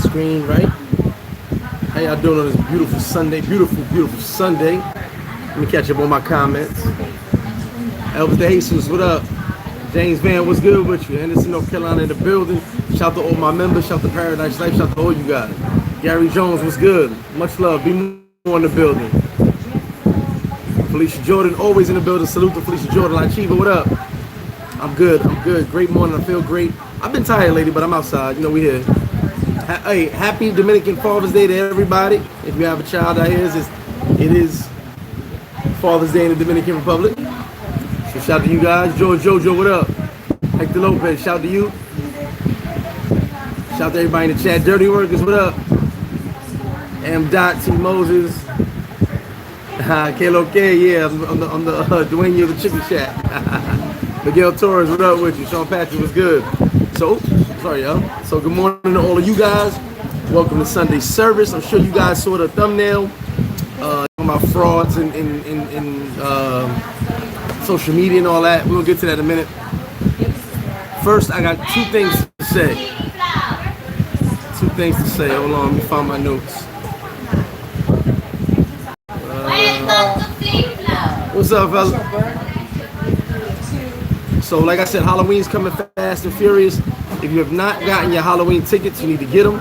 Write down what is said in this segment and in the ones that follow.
screen, right? How y'all doing on this beautiful Sunday? Beautiful Sunday. Let me catch up on my comments. Elvis De Jesus, what up? James Van, what's good with you? Henderson, North Carolina in the building. Shout to all my members. Shout to Paradise Life. Shout to all you guys. Gary Jones, what's good? Much love. Be more in the building. Felicia Jordan, always in the building. Salute to Felicia Jordan. Like Chiva, what up? I'm good. Great morning. I feel great. I've been tired lately, but I'm outside. You know, we here. Hey, happy Dominican Father's Day to everybody. If you have a child out here, it is Father's Day in the Dominican Republic. So shout out to you guys. George Jojo, what up? Hector Lopez, shout out to you. Shout out to everybody in the chat. Dirty Workers, what up? M. Dot T. Moses. Kalo K, yeah, I'm the dueño of the chicken shack. Miguel Torres, what up with you? Sean Patrick, was good. So, sorry y'all. So good morning to all of you guys. Welcome to Sunday service. I'm sure you guys saw the thumbnail. My frauds in social media and all that. We'll get to that in a minute. First, I got two things to say. Hold on, let me find my notes. What's up, fella? So, like I said, Halloween's coming fast and furious. If you have not gotten your Halloween tickets, you need to get them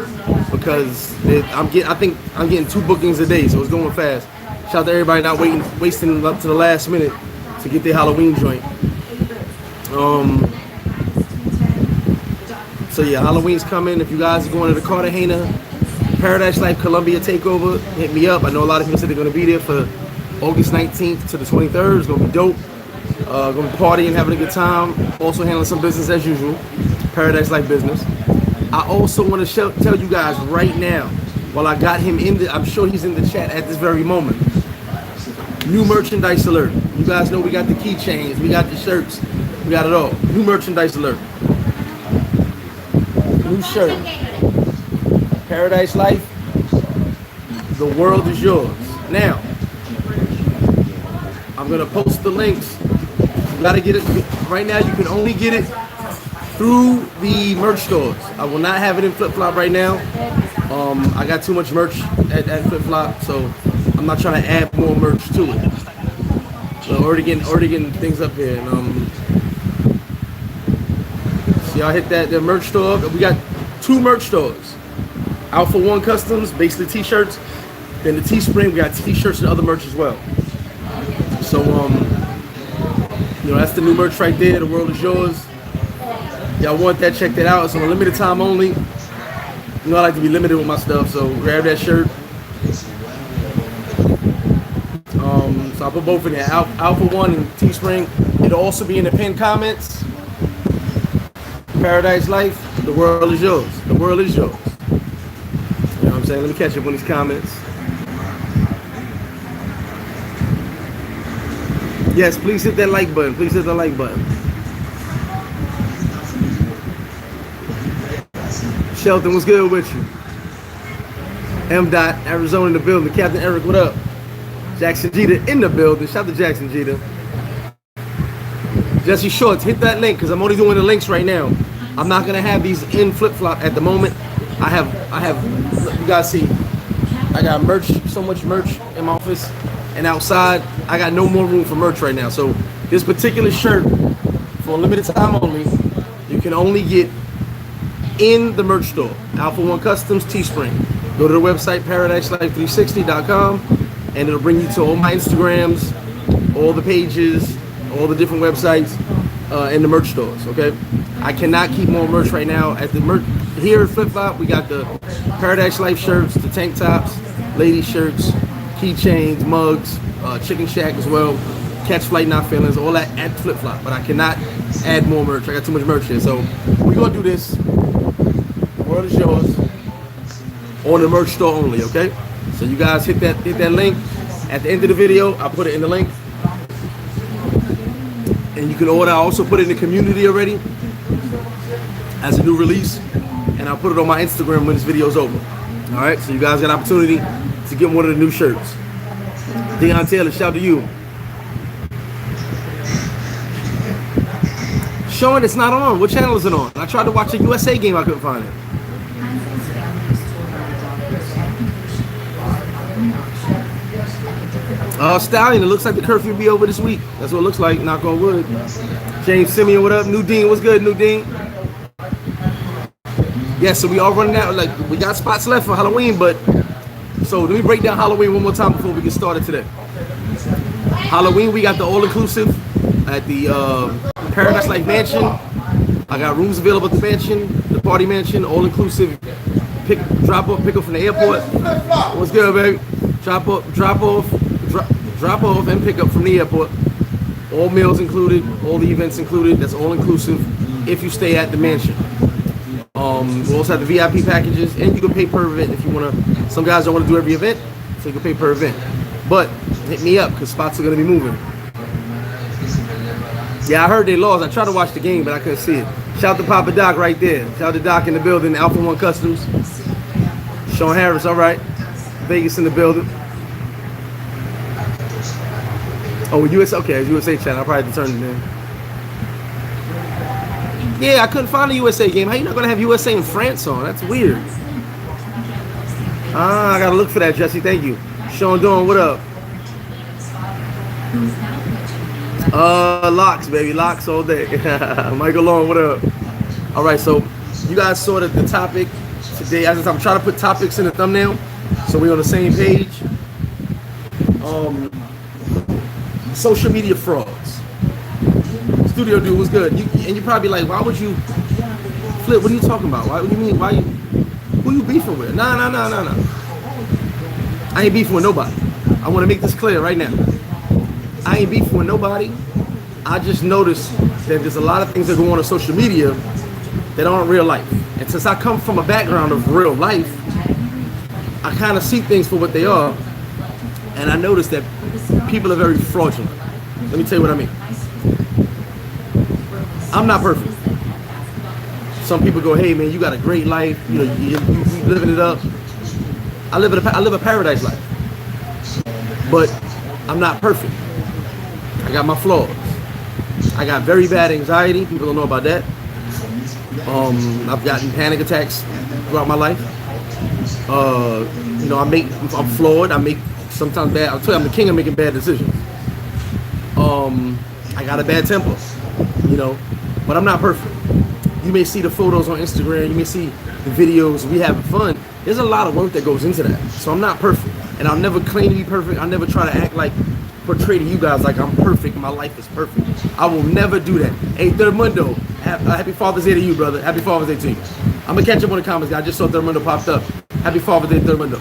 because I think I'm getting 2 bookings a day, so it's going fast. Shout out to everybody not wasting up to the last minute to get their Halloween joint. So yeah, Halloween's coming. If you guys are going to the Cartagena, Paradise Life, Colombia takeover, hit me up. I know a lot of people said they're going to be there for August 19th to the 23rd. It's going to be dope. Going to be partying, having a good time. Also handling some business as usual. Paradise Life business. I also want to tell you guys right now, while I got him I'm sure he's in the chat at this very moment. New merchandise alert. You guys know we got the keychains, we got the shirts, we got it all. New merchandise alert. New shirt. Paradise Life. The world is yours. Now, I'm gonna post the links. You gotta get it right now. You can only get it through the merch stores. I will not have it in Flip Flop right now. I got too much merch at Flip Flop, so I'm not trying to add more merch to it. So already getting things up here. And, see, I hit that the merch store. We got 2 merch stores. Alpha One Customs, basically t-shirts. Then the Teespring, we got t-shirts and other merch as well. So you know, that's the new merch right there. The world is yours. Y'all want that? Check that out. It's on a limited time only. You know, I like to be limited with my stuff, so grab that shirt. So I'll put both in there, Alpha One and Teespring. It'll also be in the pinned comments. Paradise Life, the world is yours. The world is yours. You know what I'm saying? Let me catch up on these comments. Yes, please hit that like button. Please hit the like button. Shelton, what's good with you? M. Dot, Arizona in the building. Captain Eric, what up? Jackson Jeter in the building. Shout out to Jackson Jeter. Jesse Shorts, hit that link because I'm only doing the links right now. I'm not gonna have these in Flip Flop at the moment. I have. You guys see, I got merch, so much merch in my office and outside. I got no more room for merch right now. So this particular shirt, for a limited time only, you can only get in the merch store. Alpha One Customs, Teespring. Go to the website paradiselife360.com and it'll bring you to all my Instagrams, all the pages, all the different websites, and the merch stores. Okay, I cannot keep more merch right now at the merch here at Flip Flop. We got the Paradise Life shirts, the tank tops, lady shirts, keychains, mugs, Chicken Shack as well, Catch Flight Not Feelings, all that at Flip Flop. But I cannot add more merch. I got too much merch here, so we're gonna do this. The world is yours on the merch store only. Okay, so you guys hit that link at the end of the video. I'll put it in the link. And you can order. I also put it in the community already as a new release, and I'll put it on my Instagram when this video is over. All right, so you guys got an opportunity to get one of the new shirts. Deion Taylor, shout out to you. Sean, it's not on. What channel is it on? I tried to watch a USA game, I couldn't find it. Stallion, it looks like the curfew will be over this week. That's what it looks like, knock on wood. James Simeon, what up? New Dean, what's good, New Dean? Yeah, so we all running out. Like, we got spots left for Halloween, but so let me break down Halloween one more time before we get started today. Halloween, we got the all-inclusive at the Paradiselyfe Mansion. I got rooms available at the mansion, the party mansion, all-inclusive. Drop off, pick up from the airport. What's good, baby? Drop off, and pick up from the airport. All meals included, all the events included. That's all-inclusive if you stay at the mansion. We also have the VIP packages, and you can pay per event if you want to. Some guys don't want to do every event, so you can pay per event. But hit me up because spots are going to be moving. Yeah, I heard they lost. I tried to watch the game, but I couldn't see it. Shout out to Papa Doc right there. Shout out to Doc in the building, Alpha One Customs. Sean Harris, all right. Vegas in the building. Oh, USA, okay, it's USA channel. I probably had to turn it in. Yeah, I couldn't find a USA game. How you not gonna have USA and France on? That's weird. I gotta look for that, Jesse. Thank you. Sean Dawn, what up? Locks, baby. Locks all day. Michael Long, what up? All right, so you guys saw the topic today. As I'm trying to put topics in the thumbnail, so we're on the same page. Social media frauds. Studio dude was good. And you're probably like, why would you flip? What are you talking about? What do you mean? Who you beefing with? Nah. I ain't beefing with nobody. I want to make this clear right now. I ain't beefing with nobody. I just noticed that there's a lot of things that go on social media that aren't real life. And since I come from a background of real life, I kind of see things for what they are. And I noticed that people are very fraudulent. Let me tell you what I mean. I'm not perfect. Some people go, hey man, you got a great life. You know, you living it up. I live a paradise life. But I'm not perfect. I got my flaws. I got very bad anxiety. People don't know about that. I've gotten panic attacks throughout my life. You know, I'm flawed. I make sometimes bad. I'll tell you, I'm the king of making bad decisions. I got a bad temper, you know, but I'm not perfect. You may see the photos on Instagram. You may see the videos. We having fun. There's a lot of work that goes into that. So I'm not perfect, and I'll never claim to be perfect. I'll never try to act like, portray to you guys like I'm perfect. My life is perfect. I will never do that. Hey, Thurmundo, happy Father's Day to you, brother. Happy Father's Day to you. I'm gonna catch up on the comments, guys. I just saw Thurmundo popped up. Happy Father's Day, Thurmundo.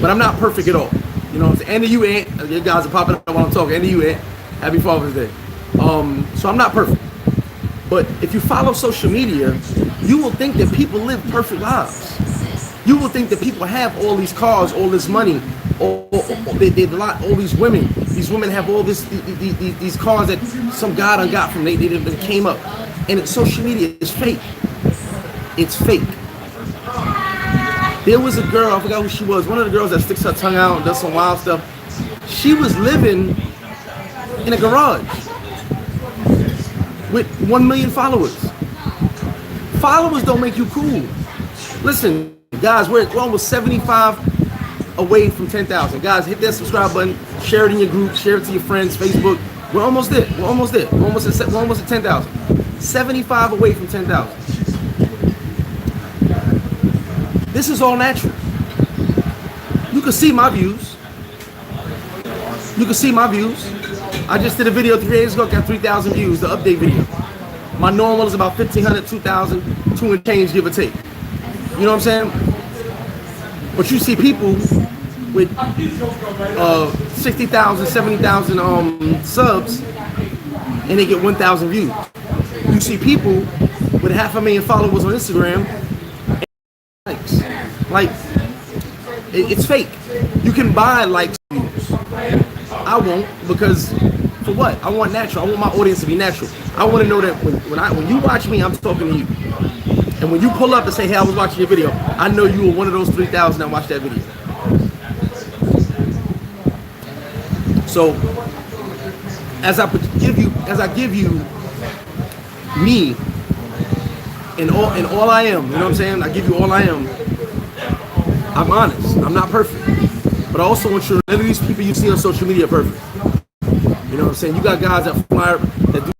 But I'm not perfect at all. You know what I'm saying? And to you, Aunt. You guys are popping up while I'm talking. And to you, Aunt. Happy Father's Day. So I'm not perfect. But if you follow social media, you will think that people live perfect lives. You will think that people have all these cars, all this money, all these women. These women have all these cars that some guy done got from they came up. And social media is fake. It's fake. There was a girl, I forgot who she was, one of the girls that sticks her tongue out and does some wild stuff. She was living in a garage with 1 million followers. Followers don't make you cool. Listen, guys, we're almost 75 away from 10,000. Guys, hit that subscribe button, share it in your group, share it to your friends, Facebook. We're almost there. We're almost there. We're almost at 10,000. 75 away from 10,000. This is all natural. You can see my views. You can see my views. I just did a video 3 days ago, got 3,000 views, the update video. My normal is about 1,500, 2,000, 2 and change, give or take. You know what I'm saying? But you see people with 60,000, 70,000 subs, and they get 1,000 views. You see people with 500,000 followers on Instagram, likes. Like, it's fake. You can buy likes views. I won't, because for what? I want natural. I want my audience to be natural. I want to know that when you watch me, I'm talking to you. And when you pull up and say, hey, I was watching your video, I know you were one of those 3,000 that watched that video. So as I give you me and all I am, you know what I'm saying? I give you all I am. I'm honest. I'm not perfect. But I also want you to, none of these people you see on social media are perfect. You know what I'm saying? You got guys that fly, that do.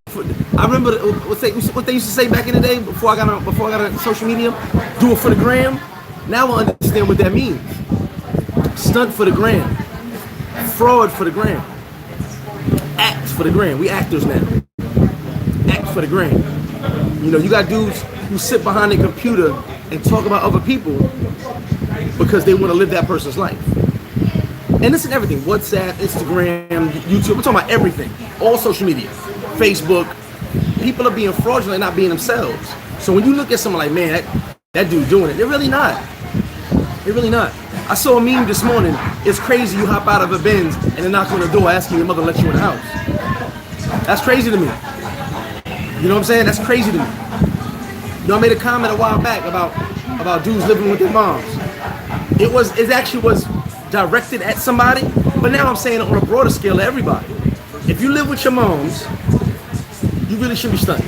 I remember what they used to say back in the day before I got on social media, do it for the gram. Now I understand what that means. Stunt for the gram, fraud for the gram, act for the gram. We actors now. Act for the gram. You know, you got dudes who sit behind a computer and talk about other people because they want to live that person's life. And this is everything: WhatsApp, Instagram, YouTube. We're talking about everything. All social media, Facebook. People are being fraudulent, not being themselves. So when you look at someone like, man, that dude doing it, they're really not. They're really not. I saw a meme this morning. It's crazy you hop out of a Benz and then knock on the door asking your mother to let you in the house. That's crazy to me. You know what I'm saying? That's crazy to me. You know, I made a comment a while back about dudes living with their moms. It actually was directed at somebody, but now I'm saying it on a broader scale to everybody. If you live with your moms, you really should be stunned.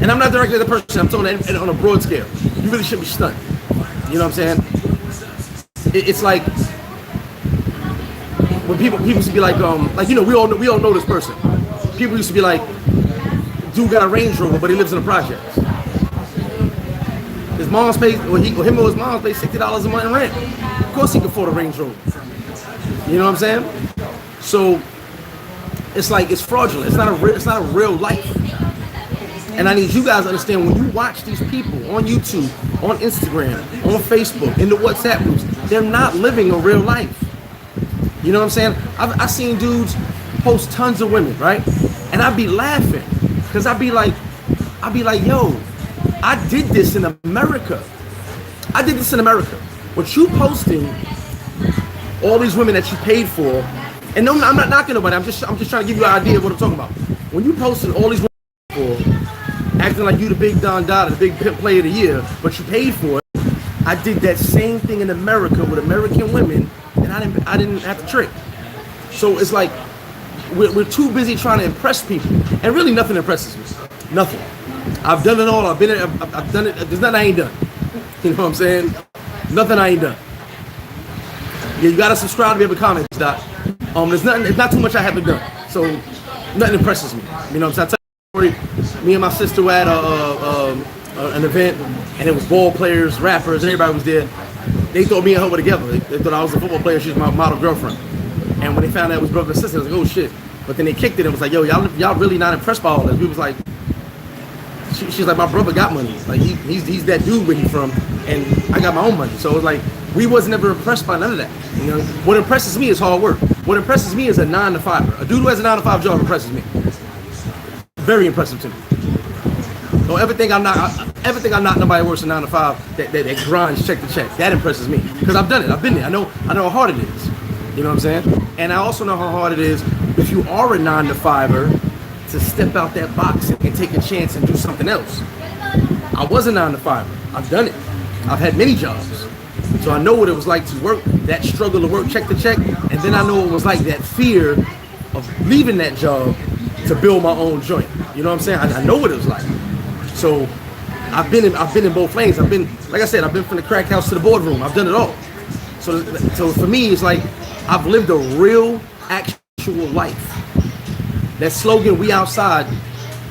And I'm not directly the person, I'm talking on a broad scale. You really should be stunned. You know what I'm saying? It's like when people used to be like you know, we all know this person. People used to be like, dude got a Range Rover, but he lives in a project. His mom's pays, him or his mom pays $60 a month in rent. Of course he can afford a Range Rover. You know what I'm saying? So it's like, it's fraudulent. It's not a real life. And I need you guys to understand, when you watch these people on YouTube, on Instagram, on Facebook, in the WhatsApp groups, they're not living a real life. You know what I'm saying? I've seen dudes post tons of women, right? And I'd be laughing, because I'd be like, yo, I did this in America. I did this in America. What you posting, all these women that you paid for, and no, I'm not knocking nobody. I'm just trying to give you an idea of what I'm talking about. When you posting all these women for, acting like you the big Don Dada, the big pimp player of the year, but you paid for it. I did that same thing in America with American women, and I didn't have to trick. So it's like we're too busy trying to impress people, and really nothing impresses me. Nothing. I've done it all. I've done it. There's nothing I ain't done. You know what I'm saying? Nothing I ain't done. Yeah, you gotta subscribe to be able to comment, Doc. There's not too much I haven't done. So nothing impresses me. You know what I'm saying? Me and my sister were at an event, and it was ball players, rappers, everybody was there. They thought me and her were together. They thought I was a football player, she was my model girlfriend. And when they found out it was brother and sister, I was like, oh shit. But then they kicked it and was like, yo, y'all really not impressed by all this. We was like, she's like, my brother got money. Like he's that dude where he's from, and I got my own money. So it was like, we was never impressed by none of that. You know, what impresses me is hard work. What impresses me is a 9-to-5. A dude who has a 9-to-5 job impresses me. Very impressive to me. Don't ever think I'm not nobody worse than 9-to-5 that grinds check to check. That impresses me, because I've done it. I've been there. I know how hard it is. You know what I'm saying? And I also know how hard it is if you are a 9-to-5er to step out that box and take a chance and do something else. I was a 9-to-5er. I've done it. I've had many jobs. So I know what it was like to work, that struggle to work check to check, and then I know what it was like, that fear of leaving that job to build my own joint. You know what I'm saying? I know what it was like. So I've been in both lanes. I've been, like I said, I've been from the crack house to the boardroom. I've done it all. So for me, it's like I've lived a real, actual life. That slogan, "We outside,"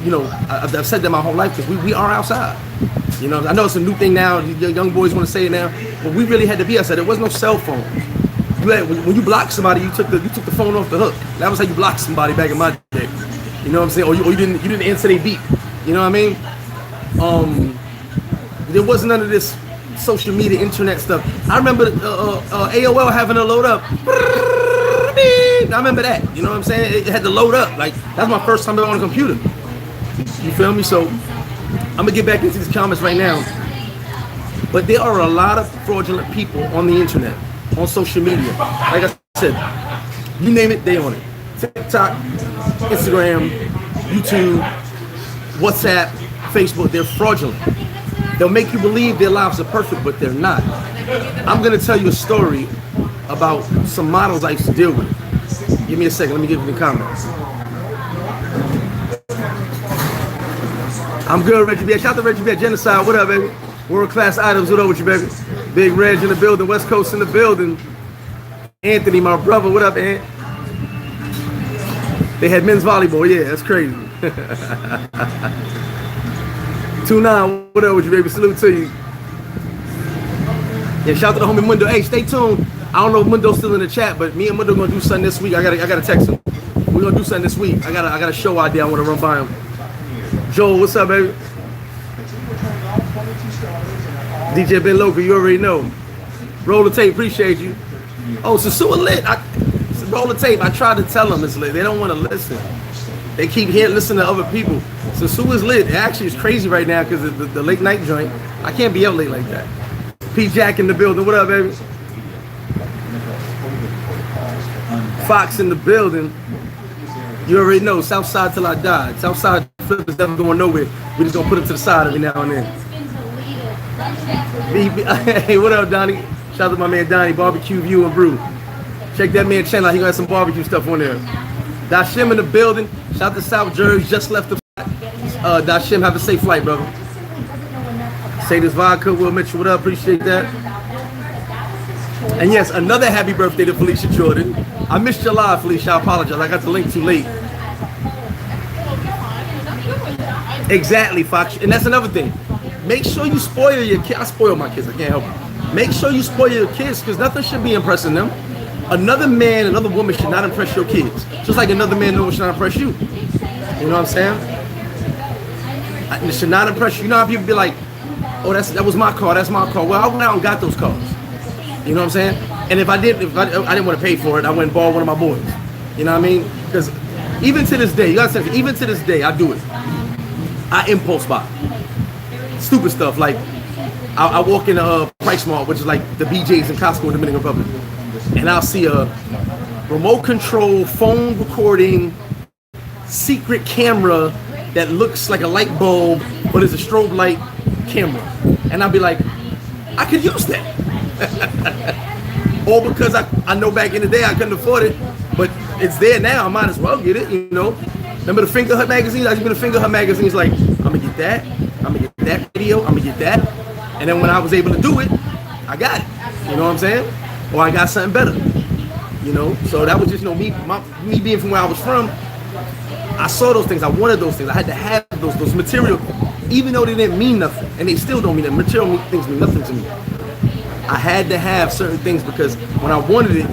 you know, I've said that my whole life, because we are outside. You know, I know it's a new thing now. Young boys want to say it now, but we really had to be outside. There was no cell phone. When you blocked somebody, you took the phone off the hook. That was how you blocked somebody back in my day. You know what I'm saying? Or you didn't answer their beep. You know what I mean? There wasn't none of this social media, internet stuff. I remember AOL having to load up. I remember that. You know what I'm saying? It had to load up. Like, that's my first time ever on a computer. You feel me? So I'm gonna get back into these comments right now. But there are a lot of fraudulent people on the internet, on social media. Like I said, you name it, they on it. TikTok, Instagram, YouTube, WhatsApp, Facebook. They're fraudulent. They'll make you believe their lives are perfect, but they're not. I'm gonna tell you a story about some models I used to deal with. Give me a second, let me give you the comments. I'm good, Reggie B. Shout out to Reggie B. Genocide, what up, baby? World class items, what up with you, baby? Big Reg in the building, West Coast in the building. Anthony, my brother. What up, Ant? They had men's volleyball. Yeah, that's crazy. 2-9, what up with you, baby? Salute to you. Yeah, shout out to the homie Mundo. Hey, stay tuned. I don't know if Mundo's still in the chat, but me and Mundo gonna do something this week. I gotta text him. We're gonna do something this week. I got a show idea I wanna run by him. Joel, what's up, baby? DJ Ben Local, you already know. Roll the tape, appreciate you. Oh, Sosua lit. Roll the tape. I tried to tell them it's lit. They don't want to listen. They keep listening to other people. Sosua's lit. It actually is crazy right now because of the late night joint. I can't be out late like that. P Jack in the building. What up, baby? Fox in the building. You already know. Southside till I die. Southside flip is never going nowhere. We just gonna put it to the side every now and then. Hey, what up, Donnie? Shout out to my man Donnie, Barbecue View and Brew. Check that man channel out. He got some barbecue stuff on there. Dashim in the building. Shout out to South Jersey. Just left the Dashim, have a safe flight, brother. Say this vodka, Will Mitchell. What up? Appreciate that. And yes, another happy birthday to Felicia Jordan. I missed your live, Felicia. I apologize. I got the link too late. Exactly, Fox. And that's another thing. Make sure you spoil your kids. I spoil my kids. I can't help it. Make sure you spoil your kids because nothing should be impressing them. Another man, another woman should not impress your kids. Just like another man, no one should not impress you. You know what I'm saying? It should not impress you. You know how people be like, oh, that was my car. That's my car. Well, I went out and got those cars. You know what I'm saying? And if I didn't want to pay for it, I went and borrowed one of my boys. You know what I mean? Because even to this day, you gotta say, even to this day, I do it. I impulse buy. Stupid stuff like I walk in a Price Mart, which is like the BJ's in Costco in the Dominican Republic, and I'll see a remote control phone recording secret camera that looks like a light bulb, but it's a strobe light camera, and I'll be like, I could use that. Or because I know back in the day I couldn't afford it, but it's there now. I might as well get it. You know, remember the Finger Hut magazines? I used to be the Finger Hut magazines. Like, I'm gonna get that. I'm gonna get that video. I'm gonna get that. And then when I was able to do it, I got it. You know what I'm saying? Or I got something better. You know? So that was just, you know, me being from where I was from. I saw those things. I wanted those things. I had to have those material, even though they didn't mean nothing. And they still don't mean that. Material things mean nothing to me. I had to have certain things because when I wanted it,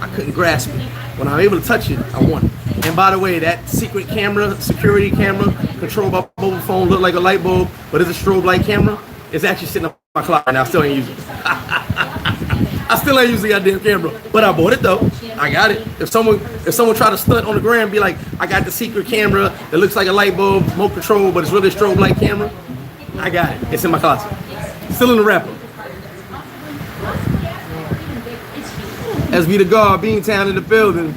I couldn't grasp it. When I'm able to touch it, I want it. And by the way, that secret camera, security camera, controlled by mobile phone, looked like a light bulb, but it's a strobe light camera. It's actually sitting up my closet right now. I still ain't using it. I still ain't using the goddamn camera, but I bought it though. I got it. If someone try to stunt on the gram and be like, I got the secret camera that looks like a light bulb, remote control, but it's really a strobe light camera, I got it. It's in my closet. Still in the wrapper. As we the guard, Beantown in the building.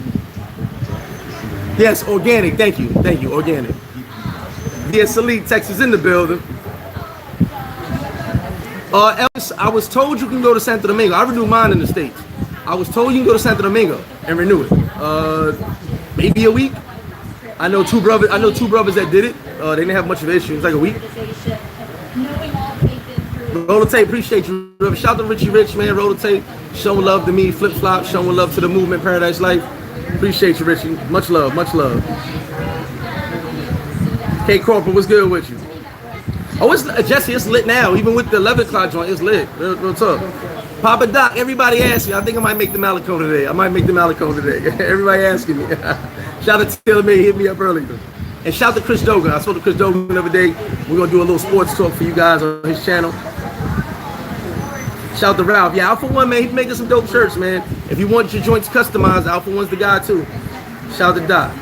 Yes, organic. Thank you, organic. Yes, Elite, Texas in the building. Ellis, I was told you can go to Santo Domingo. I renewed mine in the States. I was told you can go to Santo Domingo and renew it. Maybe a week. I know two brothers that did it. They didn't have much of an issue. It was like a week. Roll the tape, appreciate you. Shout out to Richie Rich, man. Roll the tape. Showing love to me, flip flop. Showing love to the movement, Paradise Life. Appreciate you, Richie. Much love, much love. K Corporal, what's good with you? Oh, it's Jesse, it's lit now. Even with the 11 o'clock joint, it's lit. Real talk. Papa Doc, everybody asking. I think I might make the Malico today. Everybody asking me. Shout out to Taylor May, hit me up earlier. And shout out to Chris Dogan. I spoke to Chris Dogan the other day. We're going to do a little sports talk for you guys on his channel. Shout out to Ralph. Yeah, Alpha One, man, he's making some dope shirts, man. If you want your joints customized, Alpha One's the guy, too. Shout out to Doc.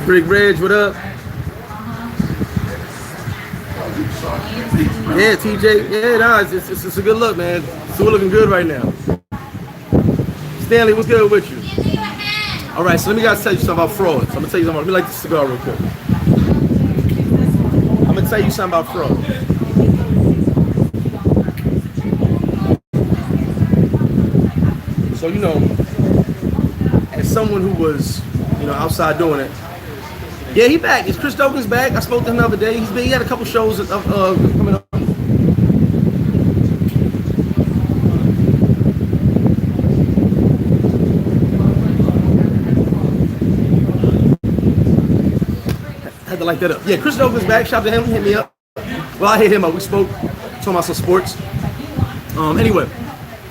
Brig Reg, what up? Yeah, TJ. Yeah, nah, it's a good look, man. Still looking good right now. Stanley, what's good with you? All right, so let me tell you something about frauds. I'm gonna tell you something. Let me light this cigar real quick. I'm gonna tell you something about fraud. So, you know, as someone who was, you know, outside doing it, yeah, he back. It's Chris Dogan's back. I spoke to him the other day. He had a couple shows coming up. light that up. Yeah, Chris Douglas back. Shout out to him. Hit me up. Well, I hit him up. We spoke. Talking about some sports. Anyway,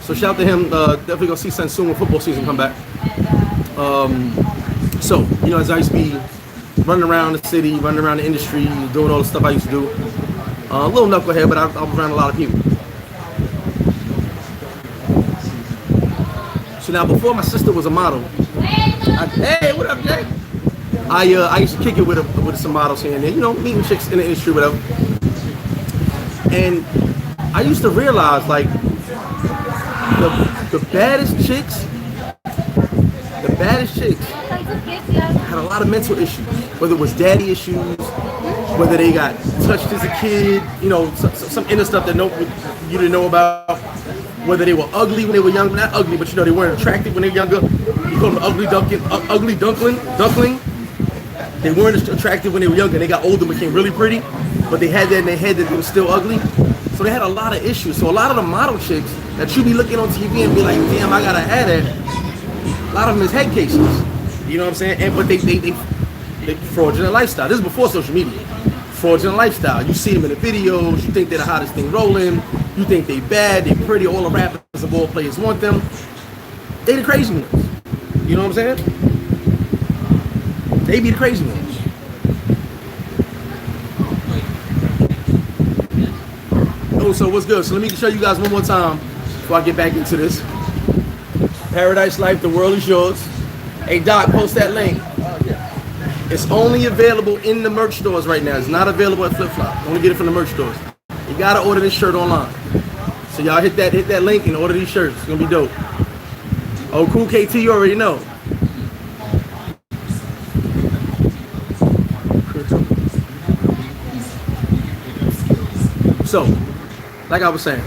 so shout out to him. Definitely gonna see Santo when football season come back. So, you know, as I used to be running around the city, running around the industry, doing all the stuff I used to do. A little knucklehead, but I was around a lot of people. So now, before my sister was a model, hey, what up, Jay? I used to kick it with some models here and there, you know, meeting chicks in the industry, whatever. And I used to realize, like, the baddest chicks had a lot of mental issues, whether it was daddy issues, whether they got touched as a kid, you know, some inner stuff that you didn't know about, whether they were ugly when they were young, not ugly, but you know, they weren't attractive when they were younger. You call them ugly duckling. They weren't attractive when they were younger. They got older, became really pretty, but they had that in their head that they were still ugly. So they had a lot of issues. So a lot of the model chicks that you be looking on TV and be like, damn, I gotta have that. A lot of them is head cases. You know what I'm saying? But they fraudulent lifestyle. This is before social media. Fraudulent lifestyle. You see them in the videos. You think they're the hottest thing rolling. You think they bad. They pretty. All the rappers and ball players want them. They the crazy ones. You know what I'm saying? They be the crazy ones. Oh, so what's good? So let me show you guys one more time before I get back into this. Paradise Life, the world is yours. Hey Doc, post that link. It's only available in the merch stores right now. It's not available at Flip Flop. Only get it from the merch stores. You gotta order this shirt online. So y'all hit that link and order these shirts. It's gonna be dope. Oh, cool KT, you already know. So, like I was saying,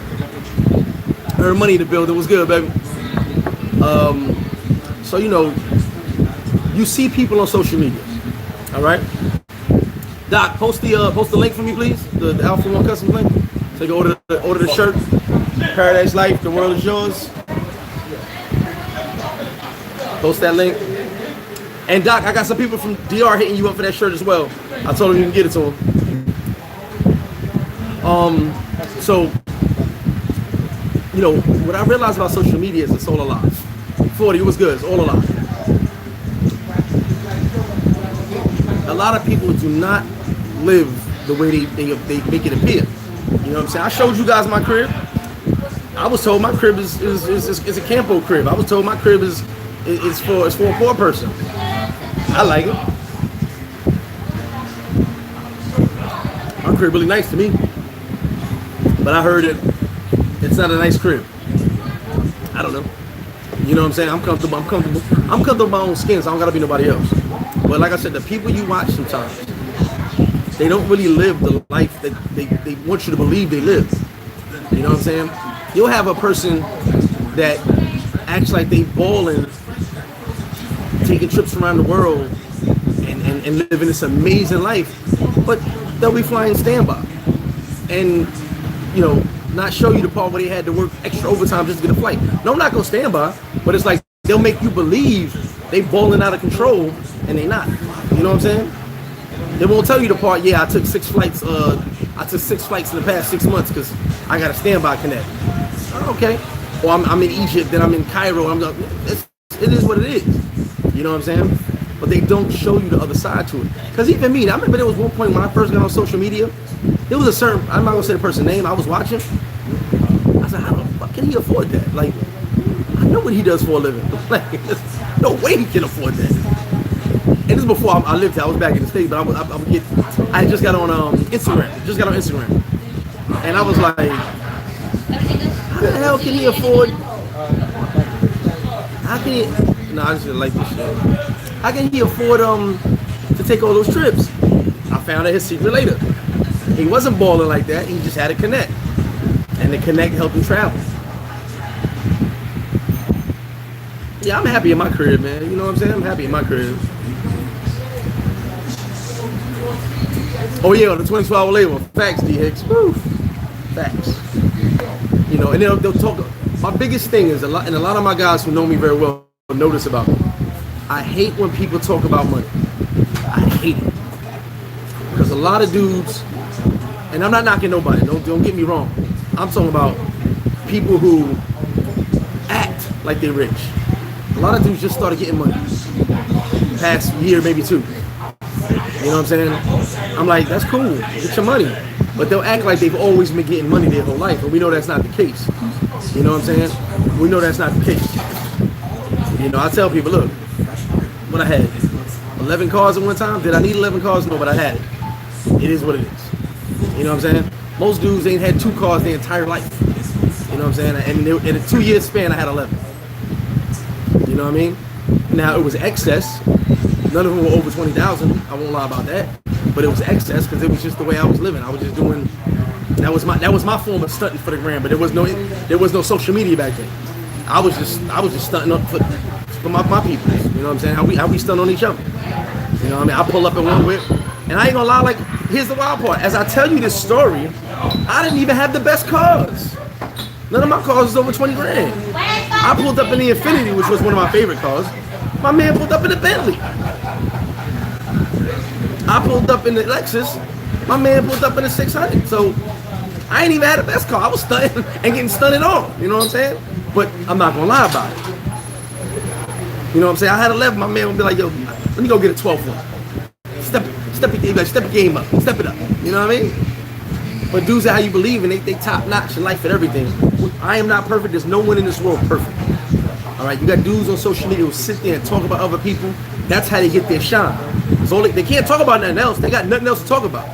earn money to build it. Was good, baby. So you know, you see people on social media. All right, Doc, post the link for me, please. The Alpha One Custom link. So you can order the shirt. Paradise Life, the world is yours. Post that link. And Doc, I got some people from DR hitting you up for that shirt as well. I told them you can get it to them. So, you know, what I realized about social media is it's all a lie. 40, it was good, it's all a lie. A lot of people do not live the way they make it appear. You know what I'm saying? I showed you guys my crib. I was told my crib is a campo crib. I was told my crib is for a poor person. I like it. My crib really nice to me. But I heard it's not a nice crib. I don't know. You know what I'm saying? I'm comfortable in my own skin, so I don't gotta be nobody else. But like I said, the people you watch sometimes, they don't really live the life that they want you to believe they live. You know what I'm saying? You'll have a person that acts like they balling, taking trips around the world and living this amazing life, but they'll be flying standby. And you know, not show you the part where they had to work extra overtime just to get a flight. No, I'm not gonna stand by, but it's like they'll make you believe they balling out of control and they not. You know what I'm saying? They won't tell you the part. Yeah, I took 6 flights. I took 6 flights in the past 6 months because I got a standby connect. Okay. Or I'm in Egypt, then I'm in Cairo. It is what it is. You know what I'm saying? But they don't show you the other side to it. Because even me, I remember there was one point when I first got on social media. There was a certain, I'm not gonna say the person's name, I was watching. I said, how the fuck can he afford that? Like, I know what he does for a living. Like, there's no way he can afford that. And this is before I lived here. I was back in the States, but I just got on Instagram. And I was like, how the hell can he afford? How can he? No, I just didn't like this shit. How can he afford to take all those trips? I found out his secret later. He wasn't balling like that. He just had a connect, and the connect helped him travel. Yeah, I'm happy in my crib, man. You know what I'm saying? I'm happy in my crib. Oh yeah, the 24-hour label. Facts, D Hicks. Woo. Facts. You know, and they'll talk. My biggest thing is and a lot of my guys who know me very well notice about me. I hate when people talk about money. I hate it. Because a lot of dudes, and I'm not knocking nobody, don't get me wrong. I'm talking about people who act like they're rich. A lot of dudes just started getting money. Past year, maybe two. You know what I'm saying? I'm like, that's cool, get your money. But they'll act like they've always been getting money their whole life, and we know that's not the case. You know what I'm saying? We know that's not the case. You know, I tell people, look, what I had, 11 cars at one time. Did I need 11 cars? No, but I had it. It is what it is. You know what I'm saying? Most dudes ain't had 2 cars their entire life. You know what I'm saying? And in a 2-year span, I had 11. You know what I mean? Now, it was excess. None of them were over 20,000. I won't lie about that. But it was excess because it was just the way I was living. I was just doing. That was my form of stunting for the gram. But there was no social media back then. I was just stunting up for my people. You know what I'm saying? How we stunt on each other. You know what I mean? I pull up in one whip, and I ain't gonna lie. Like, here's the wild part. As I tell you this story, I didn't even have the best cars. None of my cars was over 20 grand. I pulled up in the Infiniti, which was one of my favorite cars. My man pulled up in the Bentley. I pulled up in the Lexus. My man pulled up in the 600. So I ain't even had the best car. I was stunting and getting stunted on. You know what I'm saying? But I'm not gonna lie about it. You know what I'm saying? I had 11. My man would be like, yo, let me go get a 12 one. Step your game up. Step it up. You know what I mean? But dudes are how you believe, and they top notch in life and everything. I am not perfect. There's no one in this world perfect. All right, you got dudes on social media who sit there and talk about other people. That's how they get their shine. So they can't talk about nothing else. They got nothing else to talk about.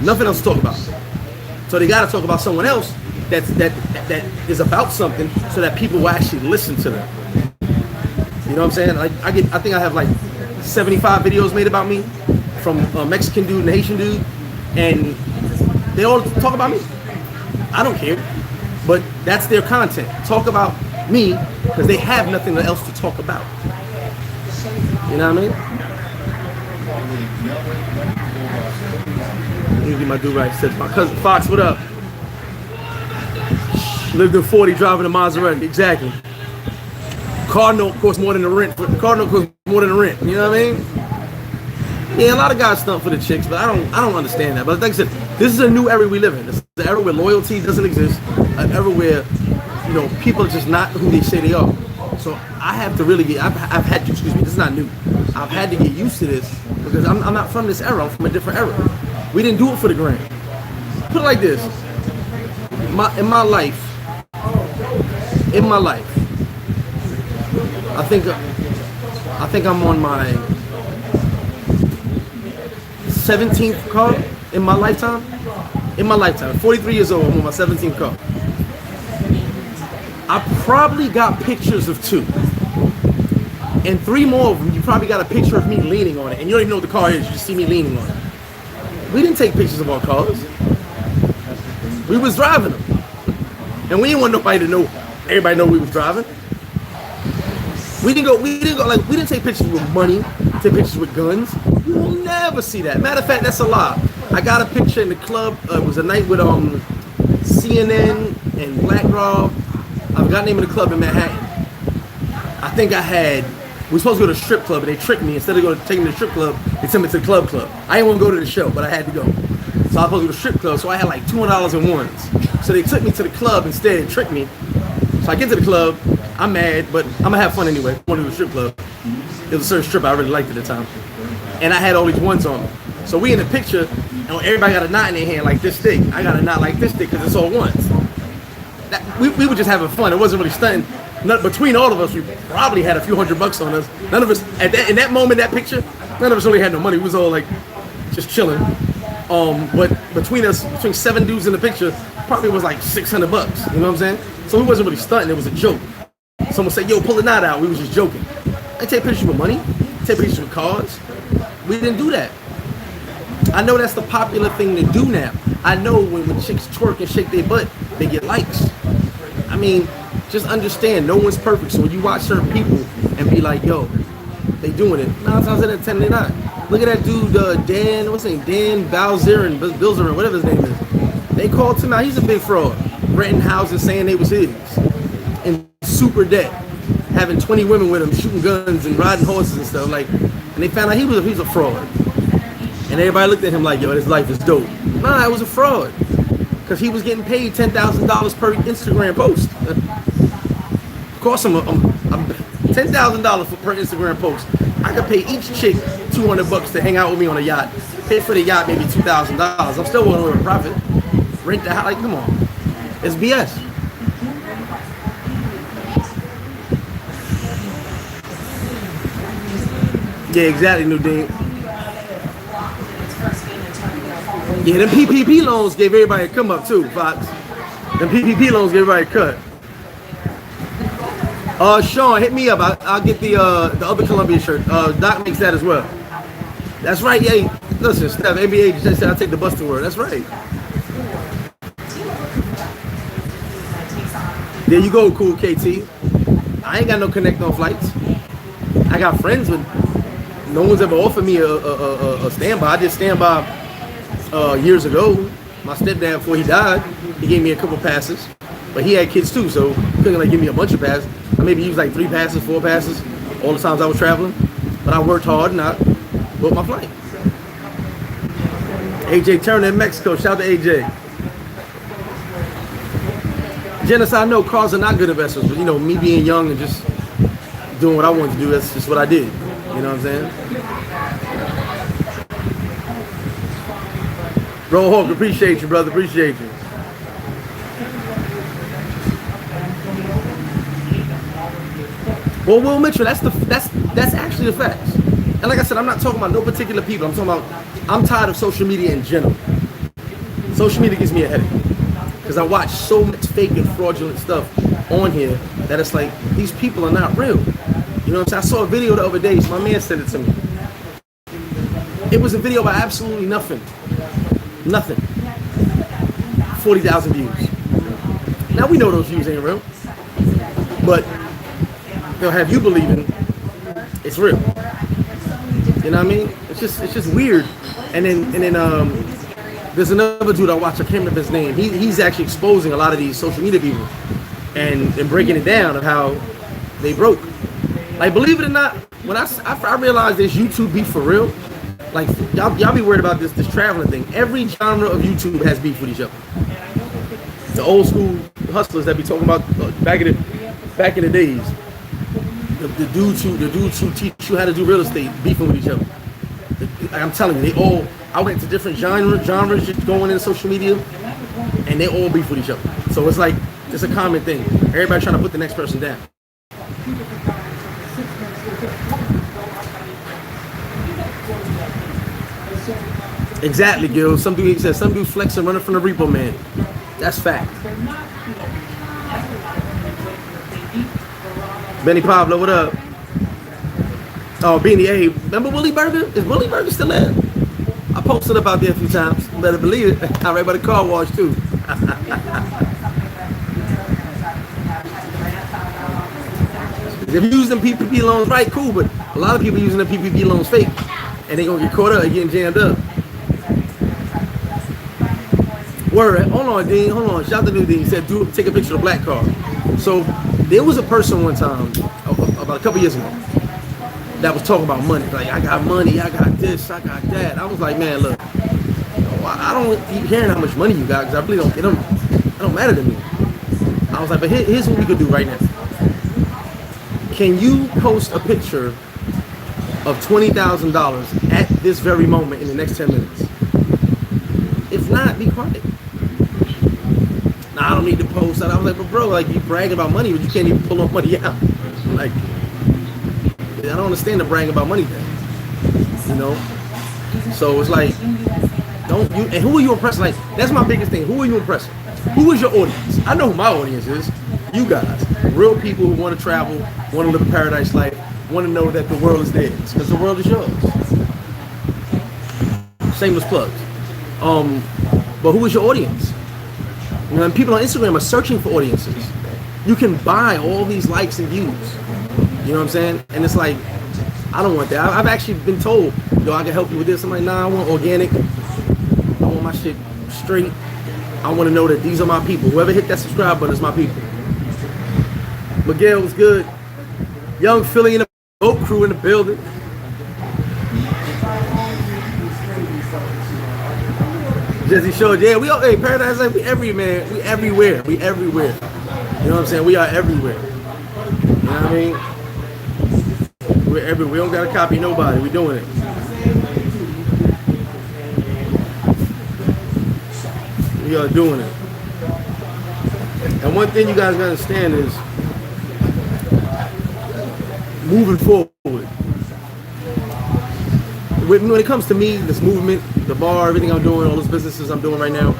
Nothing else to talk about. So they got to talk about someone else that is about something, so that people will actually listen to them. You know what I'm saying? Like I think I have like 75 videos made about me, from a Mexican dude and a Haitian dude, and they all talk about me. I don't care, but that's their content. Talk about me because they have nothing else to talk about. You know what I mean? Let me get my dude right. Said my cousin Fox, what up? Lived in 40, driving a Maserati. Exactly. Car note costs more than the rent. Car note costs more than the rent. You know what I mean? Yeah, a lot of guys stunt for the chicks, but I don't understand that. But like I said, this is a new era we live in. This is the era where loyalty doesn't exist. An era where, you know, people are just not who they say they are. So I have to really get. I've had to. Excuse me. This is not new. I've had to get used to this because I'm not from this era. I'm from a different era. We didn't do it for the gram. Put it like this. In my life, I think I'm on my 17th car in my lifetime. In my lifetime, 43 years old, I'm on my 17th car. I probably got pictures of 2. And 3 more of them, you probably got a picture of me leaning on it. And you don't even know what the car is, you just see me leaning on it. We didn't take pictures of our cars. We was driving them. And we didn't want nobody to know, everybody know we was driving. We didn't take pictures with money, take pictures with guns. You will never see that. Matter of fact, that's a lie. I got a picture in the club. It was a night with CNN and Black Rob. I forgot the name of the club in Manhattan. I think we were supposed to go to a strip club, but they tricked me. Instead of taking me to the strip club, they sent me to the club. I didn't want to go to the show, but I had to go. So I was supposed to go to the strip club, so I had like $200 in ones. So they took me to the club instead and tricked me. So I get to the club, I'm mad, but I'm gonna have fun anyway. I want to do the strip club. It was a certain strip I really liked at the time. And I had all these ones on me. So we in the picture, and everybody got a knot in their hand like this thick. I got a knot like this thick because it's all ones. We were just having fun. It wasn't really stunting. Between all of us, we probably had a few $100 on us. None of us, in that moment, that picture, none of us really had no money. We was all like, just chilling. But between 7 dudes in the picture, probably was like $600. You know what I'm saying? So we wasn't really stunting. It was a joke. Someone said, yo, pull the knot out. We was just joking. I take pictures with money. Take pictures with cars. We didn't do that. I know that's the popular thing to do now. I know when chicks twerk and shake their butt, they get likes. I mean, just understand, no one's perfect. So when you watch certain people and be like, yo, they doing it. 9 times out of 10, they're not. Look at that dude, Dan, what's his name? Dan Bilzerian, whatever his name is. They called him out. He's a big fraud. Renting houses, saying they was his. In super debt. Having 20 women with him, shooting guns and riding horses and stuff. And they found out he was a fraud. And everybody looked at him like, yo, his life is dope. Nah, it was a fraud. Because he was getting paid $10,000 per Instagram post. Of course, I'm $10,000 per Instagram post. I could pay each chick $200 to hang out with me on a yacht. Pay for the yacht maybe $2,000. I'm still willing to profit. Rent the house, like, come on. It's BS. Yeah, exactly, Nudine. Yeah, them PPP loans gave everybody a come up too, Fox. Them PPP loans gave everybody a cut. Sean, hit me up. I'll get the other Colombia shirt. Doc makes that as well. That's right. Yeah, listen, Steph, NBA just said I'll take the bus to work. That's right. There you go, cool KT. I ain't got no connect on flights. I got friends, but no one's ever offered me a standby. I did standby years ago. My stepdad, before he died, he gave me a couple passes, but he had kids too, so he couldn't like give me a bunch of passes. I maybe used like 3 passes, 4 passes, all the times I was traveling. But I worked hard and I booked my flight. AJ Turner in Mexico. Shout out to AJ. Janice, I know cars are not good investments, but you know, me being young and just doing what I wanted to do, that's just what I did. You know what I'm saying? Bro Hawk, appreciate you, brother. Appreciate you. Well, Will Mitchell, that's actually the facts. And like I said, I'm not talking about no particular people. I'm talking about, I'm tired of social media in general. Social media gives me a headache because I watch so much fake and fraudulent stuff on here that it's like, these people are not real. You know what I'm saying? I saw a video the other day, so my man sent it to me. It was a video about absolutely nothing. Nothing. 40,000 views. Now we know those views ain't real, but they'll have you believing it's real. You know what I mean? It's just weird. And then there's another dude I watch. I can't remember his name. He's actually exposing a lot of these social media people and breaking it down of how they broke. Like, believe it or not, when I realized this YouTube beef for real, like y'all be worried about this traveling thing. Every genre of YouTube has beef with each other. The old school hustlers that be talking about back in the days. The dudes who teach you how to do real estate beefing with each other. I'm telling you, I went to different genres just going into social media, and they all beef with each other. So it's like, it's a common thing. Everybody trying to put the next person down. Exactly, Gil. Some dude flexing, running from the repo man. That's fact. Benny Pablo, what up? Oh, Beanie, hey, remember Willie Burger? Is Willie Burger still there? I posted up out there a few times. You better believe it. I right by the car wash too. If you're using PPP loans right, cool, but a lot of people using the PPP loans fake, and they gonna get caught up and getting jammed up. Word, hold on, Dean, hold on. Shout out to New Dean. He said, take a picture of the black car. So there was a person one time, about a couple years ago, that was talking about money. Like, I got money, I got this, I got that. I was like, man, look, I don't keep hearing how much money you got, because I really it don't matter to me. I was like, but here's what we could do right now. Can you post a picture of $20,000 at this very moment in the next 10 minutes? If not, be quiet. Nah, I don't need to post that. I was like, but bro, like, you brag about money, but you can't even pull up money out. Like, I don't understand the bragging about money thing. You know? So it's like, and who are you impressing? Like, that's my biggest thing. Who are you impressing? Who is your audience? I know who my audience is. You guys. Real people who want to travel, want to live a paradise life, want to know that the world is theirs. Because the world is yours. Shameless plugs. But who is your audience? You know, and people on Instagram are searching for audiences. You can buy all these likes and views. You know what I'm saying? And it's like, I don't want that. I've actually been told, yo, I can help you with this. I'm like, nah, I want organic. I want my shit straight. I want to know that these are my people. Whoever hit that subscribe button is my people. Miguel was good. Young Philly in the boat crew in the building. Jesse showed, yeah, we all, hey, Paradise Life, we everywhere, man. We everywhere. We everywhere. You know what I'm saying? We are everywhere. You know what I mean? We're everywhere. We don't gotta copy nobody. We're doing it. We are doing it. And one thing you guys gotta understand is moving forward. When it comes to me, this movement, the bar, everything I'm doing, all those businesses I'm doing right now,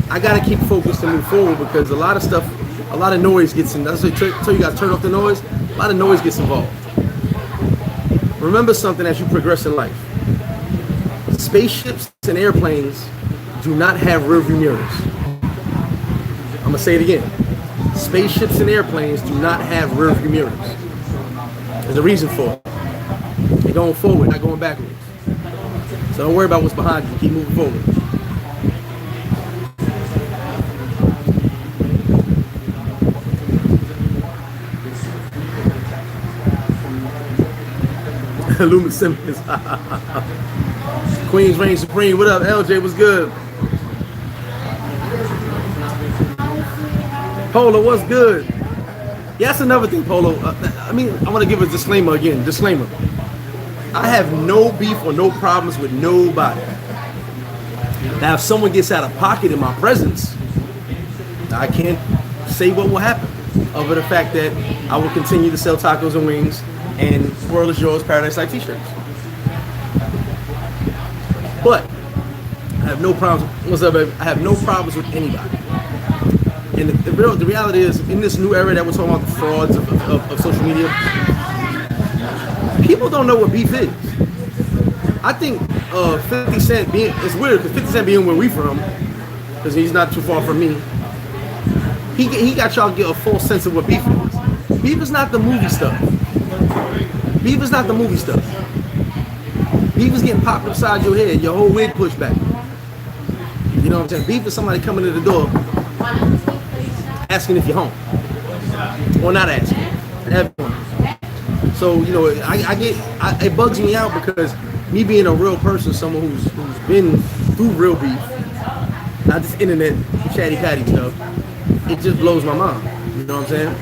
I gotta keep focused and move forward because a lot of stuff, a lot of noise gets in. That's why I tell you guys, turn off the noise. A lot of noise gets involved. Remember something as you progress in life. Spaceships and airplanes do not have rearview mirrors. I'm gonna say it again. Spaceships and airplanes do not have rearview mirrors. There's a reason for it. They're going forward, not going backwards. So don't worry about what's behind you. Keep moving forward. Lumen Simmons. Queens reign supreme. What up, LJ? What's good? Polo, what's good? Yeah, that's another thing, Polo. I want to give a disclaimer again. Disclaimer. I have no beef or no problems with nobody. Now, if someone gets out of pocket in my presence, I can't say what will happen. Other the fact that I will continue to sell tacos and wings and World is Yours Paradise Life t-shirts. But I have no problems. What's up, baby? I have no problems with anybody. And the reality is, in this new era that we're talking about, the frauds of social media, people don't know what beef is. I think 50 Cent being, it's weird because 50 Cent being where we from, because he's not too far from me, he got y'all to get a full sense of what beef is. Beef is not the movie stuff. Beef is not the movie stuff. Beef is getting popped upside your head, your whole wig pushed back. You know what I'm saying? Beef is somebody coming to the door asking if you're home. Or not asking. Everyone. So, you know, it bugs me out because me being a real person, someone who's been through real beef, not just internet chatty patty stuff, it just blows my mind. You know what I'm saying?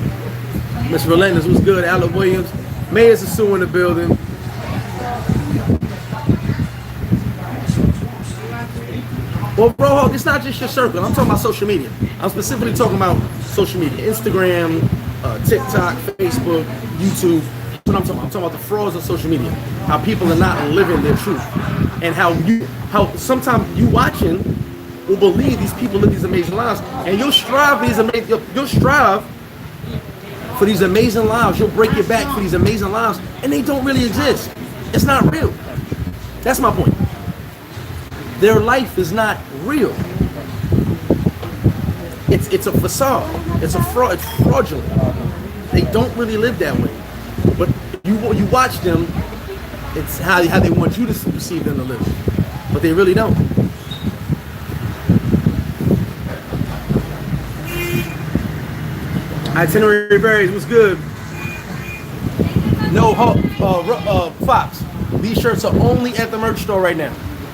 Mr. Relentless, what's good? Alec Williams. Mayor's Sosua in the building. Well, bro, Hawk, it's not just your circle. I'm talking about social media. I'm specifically talking about social media. Instagram, TikTok, Facebook, YouTube. That's what I'm talking about. I'm talking about the frauds of social media. How people are not living their truth. And how sometimes you watching will believe these people live these amazing lives. And you'll strive for these amazing lives. You'll break your back for these amazing lives. And they don't really exist. It's not real. That's my point. Their life is not real. It's a facade. It's a fraud. It's fraudulent. They don't really live that way. But you watch them. It's how they want you to perceive them to live. But they really don't. Itinerary Berries was good. No, Fox. These shirts are only at the merch store right now.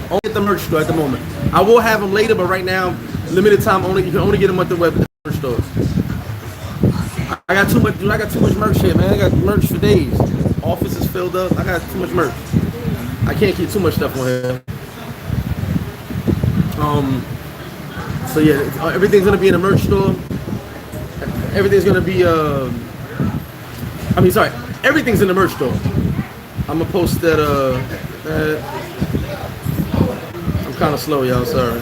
Only at the merch store at the moment. I will have them later, but right now, limited time only. You can only get them at the merch stores. I got too much merch here, man. I got merch for days. Office is filled up. I got too much merch. I can't keep too much stuff on here. So yeah, everything's gonna be in the merch store. Everything's gonna be everything's in the merch store. I'm gonna post that I'm kind of slow, y'all, sorry.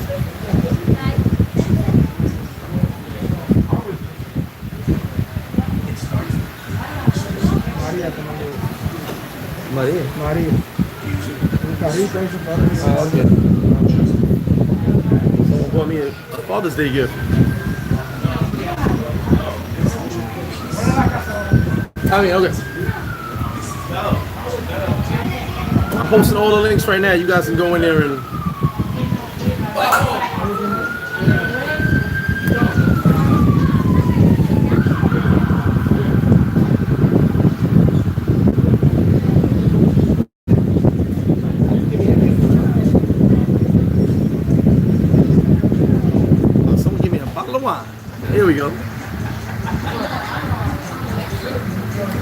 Maria. Okay. Someone bought me a Father's Day gift. Okay. I'm posting all the links right now. You guys can go in there and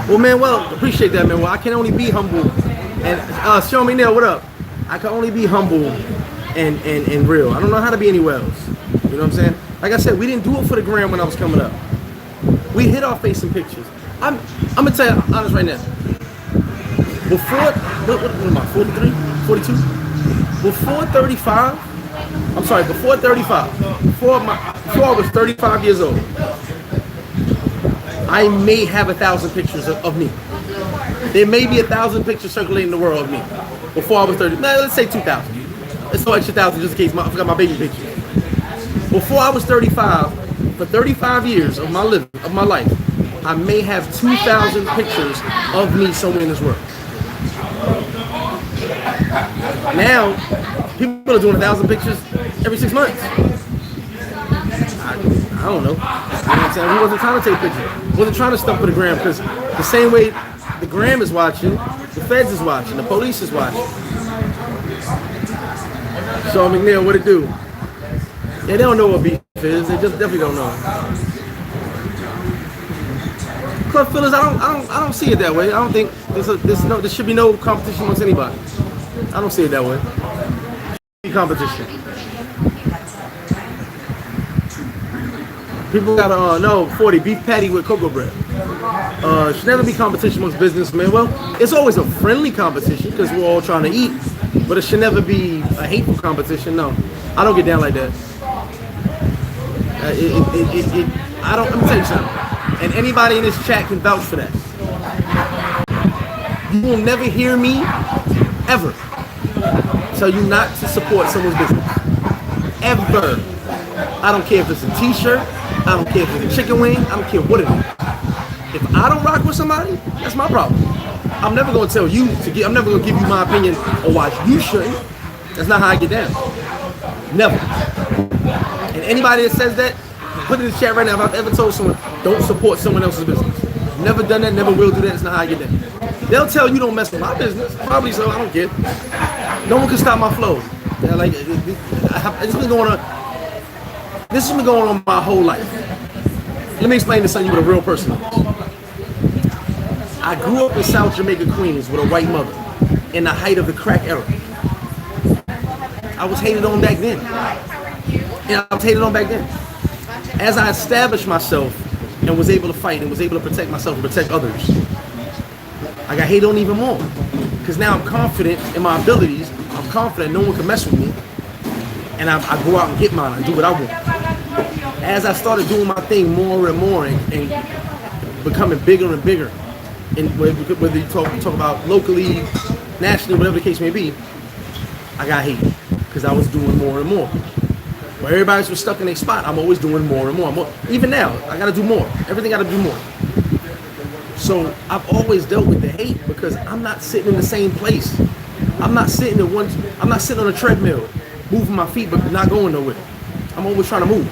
Well, man, appreciate that, man. Well, I can only be humble. And Show Me Nail, what up? I can only be humble and real. I don't know how to be anywhere else. You know what I'm saying? Like I said, we didn't do it for the gram when I was coming up. We hit our face in pictures. I'm gonna tell you honest right now. Before, what am I, 43, 42? Before 35, I'm sorry, before 35, before I was 35 years old, I may have 1,000 pictures of me. There may be 1,000 pictures circulating the world of me. Before I was 30, let's say 2,000. Let's throw extra 1,000 just in case I forgot my baby picture. Before I was 35, for 35 years of my life, I may have 2,000 pictures of me somewhere in this world. Now, people are doing 1,000 pictures every 6 months. I don't know. You know what I'm saying? We wasn't trying to take pictures. We wasn't trying to stuff for the gram because the same way the gram is watching, the feds is watching, the police is watching. So McNeil, what it do? Yeah, they don't know what beef is. They just definitely don't know. Club fillers, I don't see it that way. I don't think there should be no competition amongst anybody. I don't see it that way. Competition. People gotta no 40 beef patty with cocoa bread. Should never be competition amongst businessmen. Well, it's always a friendly competition because we're all trying to eat, but it should never be a hateful competition. No, I don't get down like that. I don't. Let me tell you something. And anybody in this chat can vouch for that. You will never hear me ever tell you not to support someone's business. Ever. I don't care if it's a t-shirt. I don't care if it's a chicken wing. I don't care what it is. If I don't rock with somebody, that's my problem. I'm never going to tell you I'm never going to give you my opinion on why you shouldn't. That's not how I get down. Never. And anybody that says that, put it in the chat right now if I've ever told someone, don't support someone else's business. Never done that, never will do that. That's not how I get down. They'll tell you don't mess with my business. Probably so, I don't care. No one can stop my flow. Yeah, like, this has been going on my whole life. Let me explain to something you with a real person. I grew up in South Jamaica, Queens with a white mother in the height of the crack era. I was hated on back then. Yeah, I was hated on back then. As I established myself and was able to fight and was able to protect myself and protect others, I got hated on even more. Because now I'm confident in my abilities. I'm confident no one can mess with me. And I go out and get mine. I do what I want. As I started doing my thing more and more and becoming bigger and bigger, and whether you talk about locally, nationally, whatever the case may be, I got hated because I was doing more and more. Where everybody's was stuck in a spot, I'm always doing more and more. Even now, I got to do more. Everything got to do more. So I've always dealt with the hate because I'm not sitting in the same place. I'm not sitting on a treadmill, moving my feet but not going nowhere. I'm always trying to move.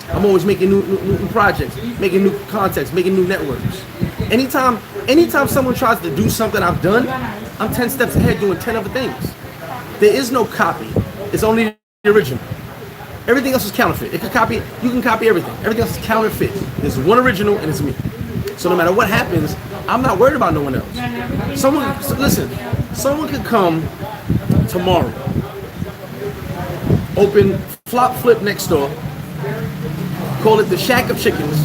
I'm always making new projects, making new contacts, making new networks. Anytime someone tries to do something I've done, I'm 10 steps ahead doing 10 other things. There is no copy. It's only the original. Everything else is counterfeit. You can copy everything. Everything else is counterfeit. There's one original and it's me. So no matter what happens, I'm not worried about no one else. Someone could come tomorrow, open Flop Flip next door, call it the Shack of Chickens.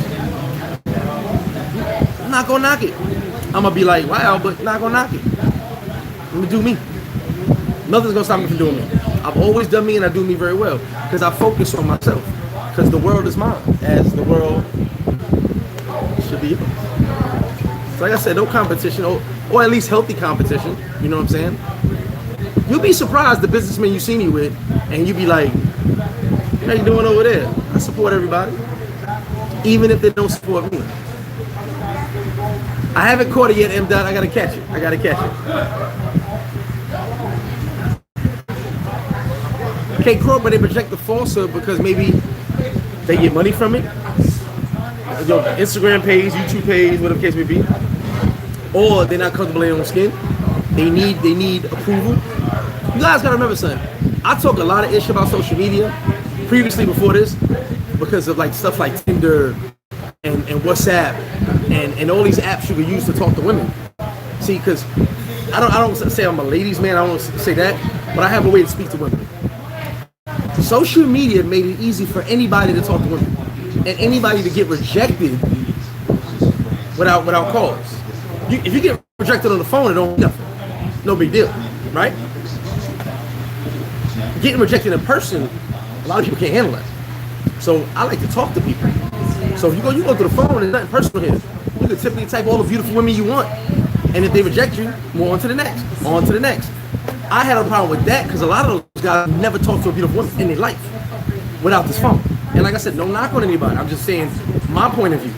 I'm not gonna knock it. I'm gonna be like, wow, but not gonna knock it. I'm gonna do me. Nothing's gonna stop me from doing me. I've always done me and I do me very well because I focus on myself. Because the world is mine, as the world should be yours. So like I said, no competition, or at least healthy competition. You know what I'm saying? You'll be surprised the businessmen you see me with, and you be like, how you doing over there? I support everybody, even if they don't support me. I haven't caught it yet, M. Dot. I gotta catch it. K. Crow, but they project the falsehood because maybe they get money from it. Your Instagram page, YouTube page, whatever the case may be. Or they're not comfortable in their own skin. They need approval. You guys gotta remember something. I talk a lot of ish about social media previously before this because of like stuff like Tinder and WhatsApp and all these apps you can use to talk to women. See, because I don't say I'm a ladies' man. I don't say that, but I have a way to speak to women. Social media made it easy for anybody to talk to women and anybody to get rejected without cause. If you get rejected on the phone, it don't mean nothing. No big deal, right? Getting rejected in person, a lot of people can't handle that. So I like to talk to people. So if you go through the phone, there's nothing personal here. You can typically type all the beautiful women you want, and if they reject you, move on to the next, on to the next. I had a problem with that because a lot of those guys never talk to a beautiful woman in their life without this phone. And like I said, no knock on anybody. I'm just saying my point of view.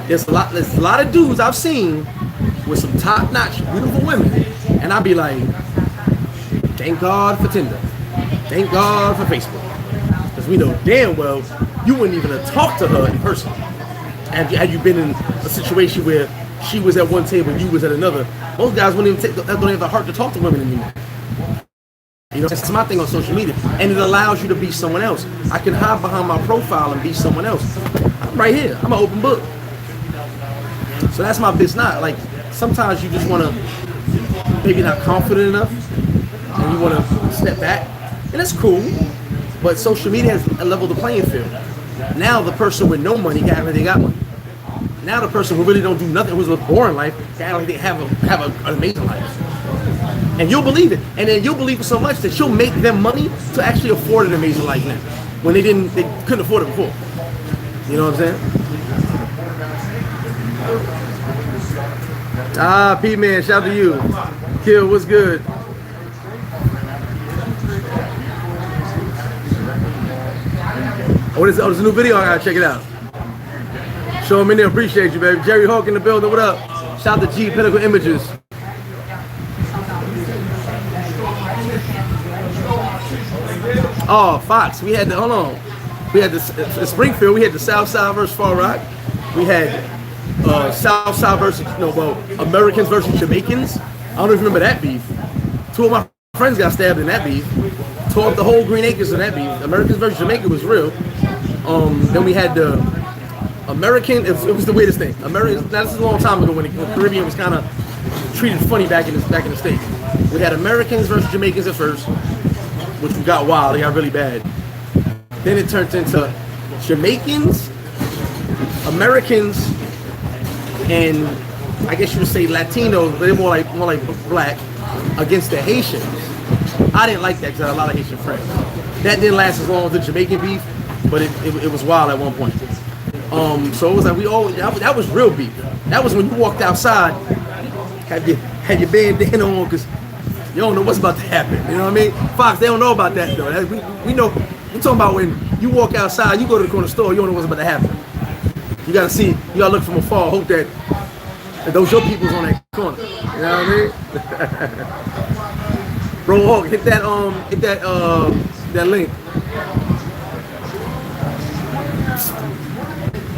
There's a lot of dudes I've seen with some top-notch beautiful women, and I'll be like, thank God for Tinder, thank God for Facebook, because we know damn well you wouldn't even have talked to her in person. Had you been in a situation where she was at one table, you was at another, most guys don't have the heart to talk to women anymore. You know, that's my thing on social media, and it allows you to be someone else. I can hide behind my profile and be someone else. I'm right here. I'm an open book. So that's my business. Not like sometimes you just want to maybe not confident enough, and you want to step back, and that's cool. But social media has leveled the playing field. Now the person with no money got like they got money. Now the person who really don't do nothing, who's a boring life, got like they have an amazing life. And you'll believe it. And then you'll believe it so much that you'll make them money to actually afford an amazing life now. When they couldn't afford it before. You know what I'm saying? Ah, P-Man, shout out to you. Kill, what's good? Oh, there's a new video. I gotta check it out. Show them in there. Appreciate you, baby. Jerry Hawk in the building. What up? Shout out to G Pinnacle Images. Oh, Fox. We had the Springfield. We had the South Side versus Far Rock. We had South Side versus Americans versus Jamaicans. I don't know if you remember that beef. Two of my friends got stabbed in that beef. Tore up the whole Green Acres of that beef. Americans versus Jamaica was real. Then we had the American. It was the weirdest thing. American. Now this is a long time ago when the Caribbean was kind of treated funny back in the States. We had Americans versus Jamaicans at first, which got wild. They got really bad. Then it turned into Jamaicans, Americans, and I guess you would say Latinos. They're more like black against the Haitians. I didn't like that because I had a lot of Haitian friends. That didn't last as long as the Jamaican beef, but it was wild at one point. So it was like that was real beef. That was when you walked outside, had your bandana on because you don't know what's about to happen. You know what I mean? Fox, they don't know about that though. We know. We're talking about when you walk outside, you go to the corner store, you don't know what's about to happen. You gotta see, you gotta look from afar, hope that those your people's on that corner. You know what I mean? Bro, Hawk, hit that link.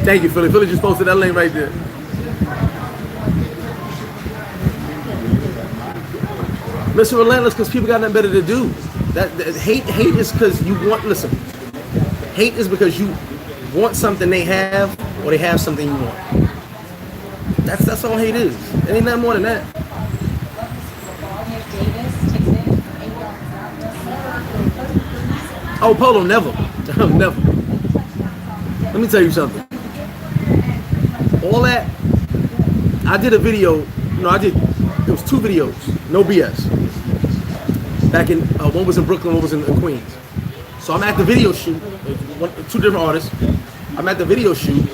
Thank you, Philly. Philly just posted that link right there. Mr. Relentless, because people got nothing better to do. That hate is because you want. Listen, hate is because you want something they have, or they have something you want. That's all hate is. It ain't nothing more than that. Oh, Polo, never. Never. Let me tell you something. All that, I did a video, there was 2 videos, no BS. Back in, one was in Brooklyn, one was in Queens. So I'm at the video shoot, 2 different artists. I'm at the video shoot,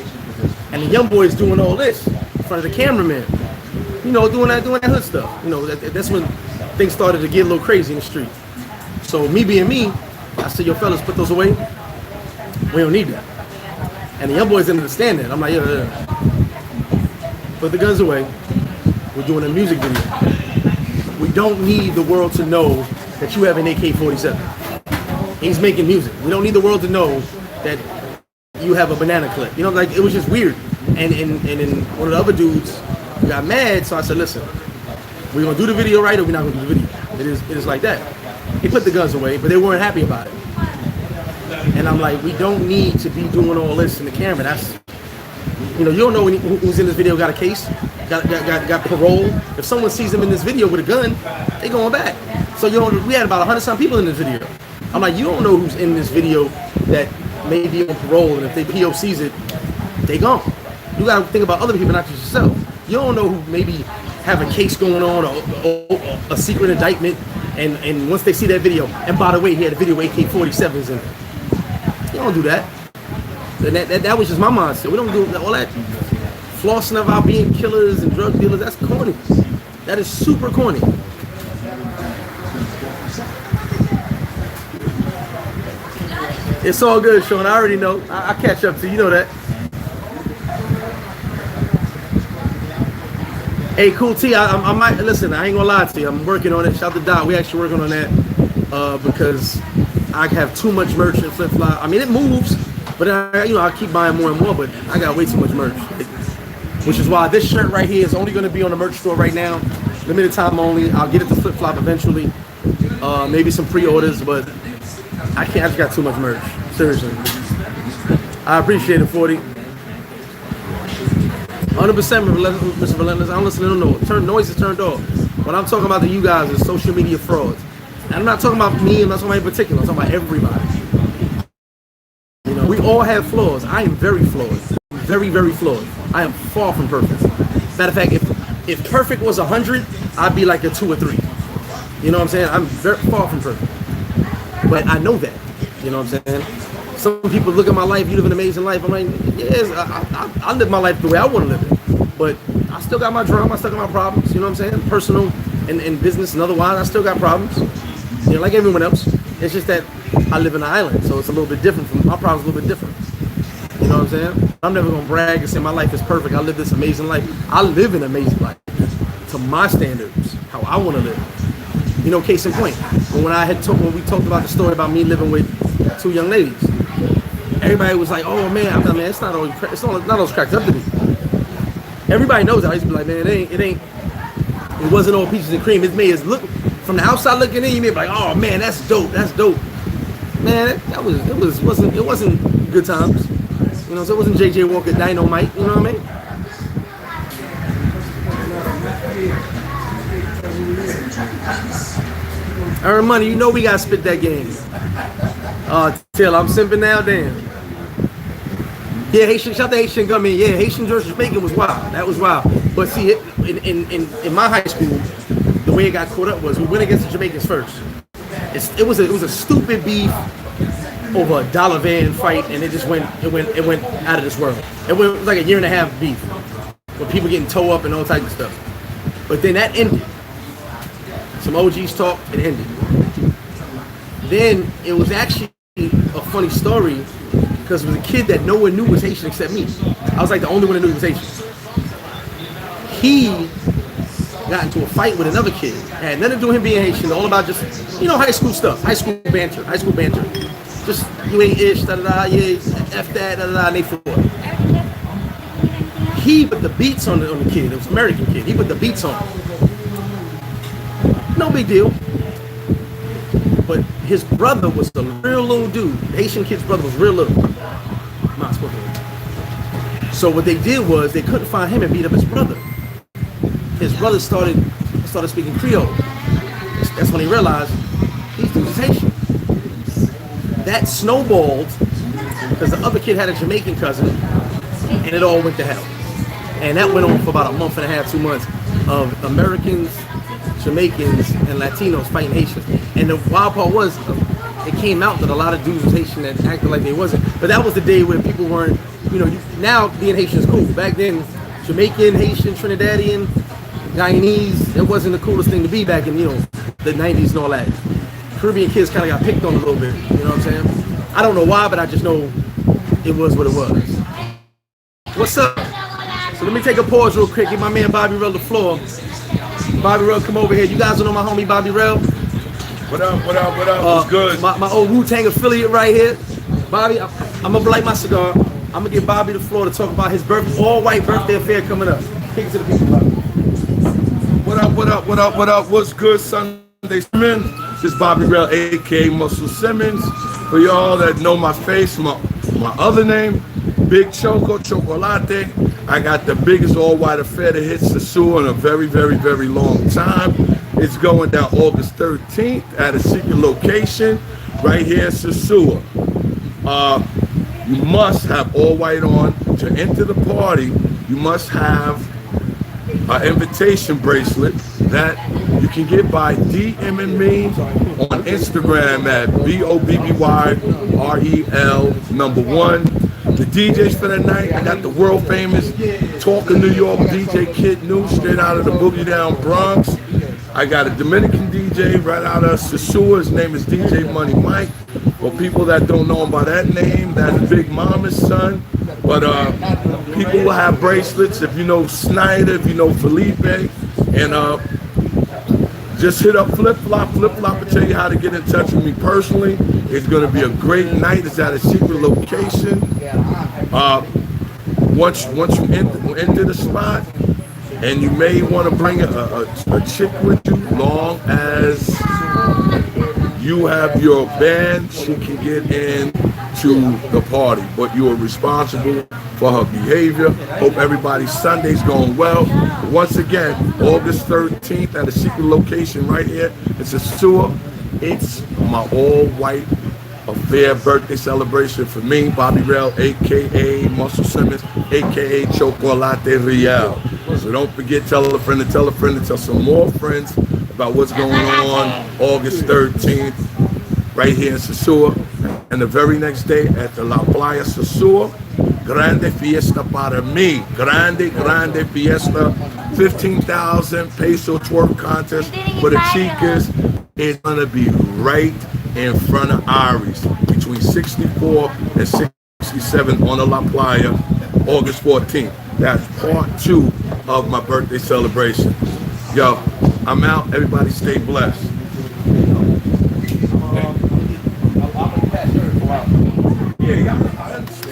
and the young boy's doing all this in front of the cameraman. Doing that hood stuff. That's when things started to get a little crazy in the street. So me being me, I said, yo, fellas, put those away. We don't need that. And the young boys didn't understand that. I'm like, yeah. Put the guns away. We're doing a music video. We don't need the world to know that you have an AK-47. He's making music. We don't need the world to know that you have a banana clip. It was just weird. And then one of the other dudes got mad, so I said, listen, we're gonna do the video right, or we're not gonna do the video. It is like that. He put the guns away, but they weren't happy about it. And I'm like, we don't need to be doing all this in the camera. You know, you don't know who's in this video got a case, got parole. If someone sees them in this video with a gun, they going back. So you know, we had about 100 some people in this video. I'm like, you don't know who's in this video that may be on parole, and if they POCs it, they gone. You gotta think about other people, not just yourself. You don't know who maybe have a case going on or a secret indictment, and once they see that video, and by the way, he had a video with AK-47s in it. You don't do that. And that was just my mindset. We don't do all that flossing about being killers and drug dealers. That's corny. That is super corny. It's all good, Sean. I already know. I'll catch up to you. You know that. Hey, Cool T, I might, listen, I ain't gonna lie to you. I'm working on it. Shout out to Doc. We actually working on that because I have too much merch in flip-flop. I mean, it moves, but I keep buying more and more, but I got way too much merch. Which is why this shirt right here is only gonna be on the merch store right now. Limited time only. I'll get it to flip-flop eventually. Maybe some pre-orders, but I just got too much merch. Seriously. I appreciate it, 40. 100% Mr. Relentless. I don't listen to no noise is turned off. What I'm talking about to you guys is social media frauds. And I'm not talking about me, I'm not talking about in particular, I'm talking about everybody. You know, we all have flaws. I am very flawed. Very, very flawed. I am far from perfect. Matter of fact, if perfect was 100, I'd be like a 2 or 3. You know what I'm saying? I'm very far from perfect. But I know that. You know what I'm saying? Some people look at my life, you live an amazing life. I'm like, yes, I live my life the way I want to live it. But I still got my drama, I still got my problems, you know what I'm saying? Personal and business and otherwise, I still got problems. You know, like everyone else. It's just that I live in an island, so it's a little bit different. My problem's a little bit different. You know what I'm saying? I'm never going to brag and say my life is perfect. I live this amazing life. I live an amazing life to my standards, how I want to live. You know, case in point, when we talked about the story about me living with 2 young ladies, everybody was like, "Oh man," I'm like, "Man, it's not always cracked up to me." Everybody knows that. I used to be like, "Man, it wasn't all peaches and cream. It made us look from the outside looking in. You may be like, oh man, that's dope. Man, it wasn't good times. You know, so it wasn't J.J. Walker Dynamite. You know what I mean?" Earn money, you know we gotta spit that game. Till I'm simping now, damn. Yeah, Haitian, shout out to Haitian Gummy. Yeah, Haitian George Jamaican was wild. That was wild. But see, in my high school, the way it got caught up was we went against the Jamaicans first. It was a stupid beef over a dollar van fight, and it went out of this world. It was like a 1.5 year beef with people getting towed up and all types of stuff. But then that ended. Some OGs talked, it ended. Then it was actually a funny story because it was a kid that no one knew was Haitian except me. I was like the only one that knew he was Haitian. He got into a fight with another kid. It had nothing to do with him being Haitian, all about just, high school stuff, high school banter. Just, you ain't ish, da-da-da, yeah, F that, da-da-da, and they fought. He put the beats on the kid. It was an American kid. He put the beats on him. No big deal. But his brother was a real little dude. The Haitian kid's brother was real little. I'm not supposed to. So what they did was they couldn't find him and beat up his brother. His brother started speaking Creole. That's when he realized these dudes is Haitian. That snowballed because the other kid had a Jamaican cousin, and it all went to hell. And that went on for about 1.5 months, 2 months of Americans, Jamaicans, and Latinos fighting Haitians. And the wild part was, it came out that a lot of dudes was Haitian that acted like they wasn't. But that was the day where people weren't, now being Haitian is cool. Back then, Jamaican, Haitian, Trinidadian, Guyanese, it wasn't the coolest thing to be back in, the 90s and all that. Caribbean kids kind of got picked on a little bit, you know what I'm saying? I don't know why, but I just know it was what it was. What's up? So let me take a pause real quick, give my man Bobby Rell the floor. Bobby Rell, come over here. You guys don't know my homie Bobby Rell? What up? What's good? My old Wu-Tang affiliate right here. Bobby, I'm going to light my cigar. I'm going to give Bobby the floor to talk about his all-white birthday affair coming up. Kick it to the people, Bobby. What up? What's good, Sunday Simmons? This is Bobby Rell, a.k.a. Muscle Simmons. For y'all that know my face, my other name, Big Chocolate. I got the biggest all-white affair that hits Sosua in a very, very, very long time. It's going down August 13th at a secret location right here in Sosua. You must have all white on to enter the party. You must have an invitation bracelet that you can get by DMing me on Instagram at BOBBYREL1. The DJs for the night, I got the world famous Talking New York DJ Kid New, straight out of the Boogie Down Bronx. I got a Dominican DJ right out of Sosua. His name is DJ Money Mike. For people that don't know him by that name, that's Big Mama's son. But people will have bracelets. If you know Snyder, if you know Felipe, and just hit up Flip Flop. Flip Flop will tell you how to get in touch with me personally. It's going to be a great night. It's at a secret location. Once you enter the spot, and you may want to bring a chick with you, long as you have your band, she can get in to the party. But you are responsible for her behavior. Hope everybody's Sunday's going well. Once again, August 13th at a secret location right here. It's a Sosua. It's my all-white affair birthday celebration for me, Bobby Rell, a.k.a. Muscle Simmons, a.k.a. Chocolate Real. So don't forget, tell a friend to tell a friend to tell some more friends about what's going on August 13th right here in Sosua. And the very next day at the La Playa Sosua, Grande Fiesta para mí. Grande Fiesta. 15,000 peso twerk contest for the chicas. It's going to be right in front of Ari's between 64 and 67 on the La Playa, August 14th. That's part 2 of my birthday celebration. Yo, I'm out. Everybody stay blessed.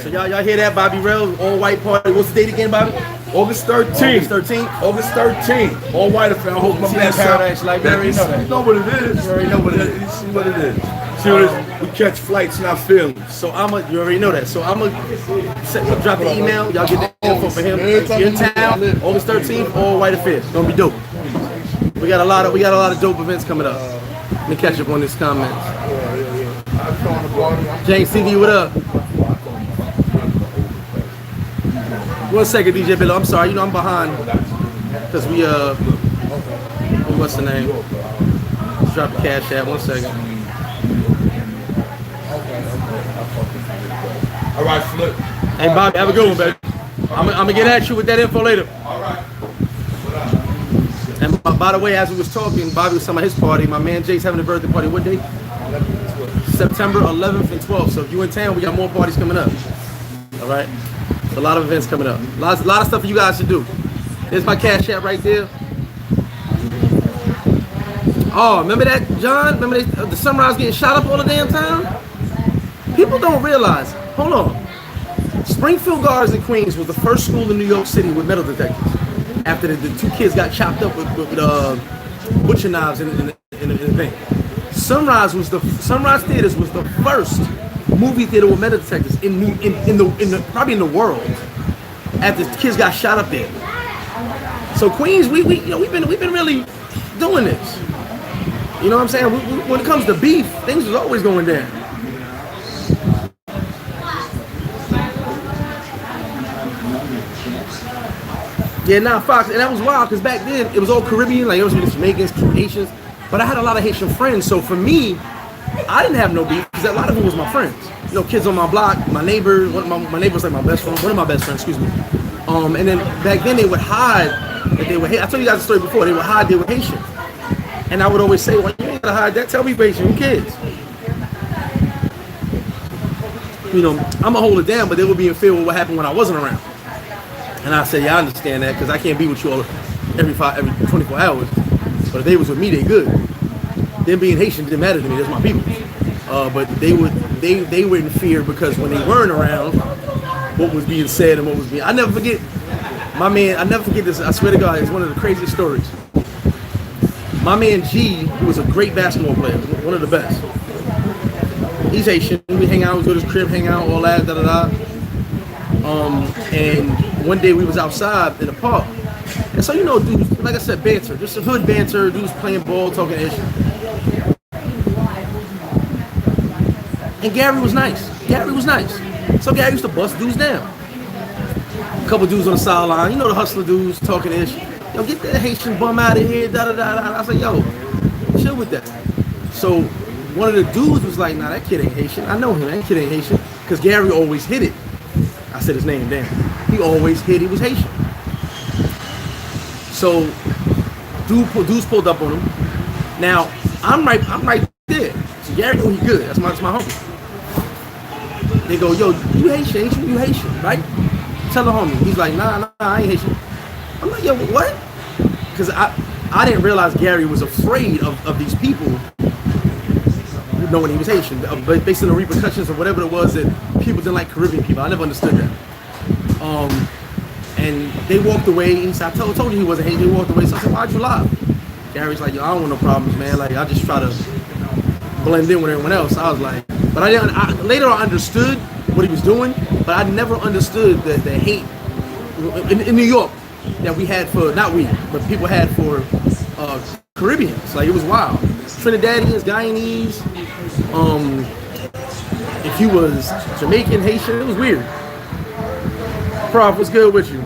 So y'all hear that, Bobby Rell, all white party. What's the date again, Bobby? August 13th. August 13th. All white affair. I hope my man Paradiselyfe. You know what it is. You already know what it is. You see what it is. See what it is. We catch flights, not feelings. So you already know that. So I'm gonna drop the email. Y'all get the info for him. If you're in town, August 13th, all white affair. It's gonna be dope. We got a lot of dope events coming up. Let me catch up on these comments. James TV, what up? 1 second, DJ Billo. I'm sorry, I'm behind because we what's the name? Let's drop the cash app. 1 second. All right, Flip. Hey, Bobby, have a good one, baby. I'm gonna get at you with that info later. All right. And by the way, as we was talking, Bobby was talking about his party. My man Jake's having a birthday party. What day? September 11th and 12th. So if you in town, we got more parties coming up. All right. A lot of events coming up. A lot of stuff for you guys to do. There's my cash app right there. Oh, remember that, John? Remember the Sunrise getting shot up all the damn time? People don't realize. Hold on. Springfield Gardens in Queens was the first school in New York City with metal detectors. After the 2 kids got chopped up with butcher knives in the thing. Sunrise Theaters was the first movie theater with metal detectors probably in the world. After the kids got shot up there. So Queens, we've been really doing this. You know what I'm saying? When it comes to beef, things is always going down. Yeah, nah, Fox, and that was wild because back then it was all Caribbean, like it was Jamaicans, Haitians, but I had a lot of Haitian friends. So for me, I didn't have no beef because a lot of them was my friends. Kids on my block, my neighbors. My neighbor was like my best friend, one of my best friends, excuse me. And then back then they would hide that they were. I told you guys the story before. They would hide they were Haitian, and I would always say, "Well, you ain't gotta hide that. Tell me Haitian, who cares?" I'm gonna hold it down, but they would be in fear of what happened when I wasn't around. And I said, "Yeah, I understand that because I can't be with you all every 24 hours. But if they was with me, they good. Them being Haitian didn't matter to me. That's my people. But they were in fear because when they weren't around, what was being said and what was being. I never forget my man. I never forget this. I swear to God, it's one of the craziest stories. My man G, who was a great basketball player, one of the best. He's Haitian. We hang out, we go to his crib, hang out, all that, And one day we was outside in the park. And so, you know, dudes, like I said, banter. Just some hood banter, dudes playing ball, talking ish. And Gary was nice. So Gary used to bust dudes down. A couple dudes on the sideline, you know, the hustler dudes talking ish. Yo, get that Haitian bum out of here, da da da da. I was like, yo, chill with that. So one of the dudes was like, nah, that kid ain't Haitian. I know him, that kid ain't Haitian. Because Gary always hit it. I said his name, damn. He always hit, he was Haitian. So dudes pulled up on him. Now, I'm right there. So Gary knew he good. That's my homie. They go, yo, you Haitian, ain't you? You Haitian, right? Tell the homie. He's like, nah, I ain't Haitian. I'm like, yo, what? Because I didn't realize Gary was afraid of these people knowing he was Haitian, based on the repercussions or whatever it was that people didn't like Caribbean people. I never understood that. And they walked away. He said, I told you he wasn't Haitian. They walked away. So I said, why'd you lie? Gary's like, yo, I don't want no problems, man. Like, I just try to blend in with everyone else. I was like, but later I understood what he was doing, but I never understood the hate in New York that we had for, not we, but people had for Caribbeans. Like, it was wild. Trinidadians, Guyanese, if you was Jamaican, Haitian, it was weird. Prof, what's good with you?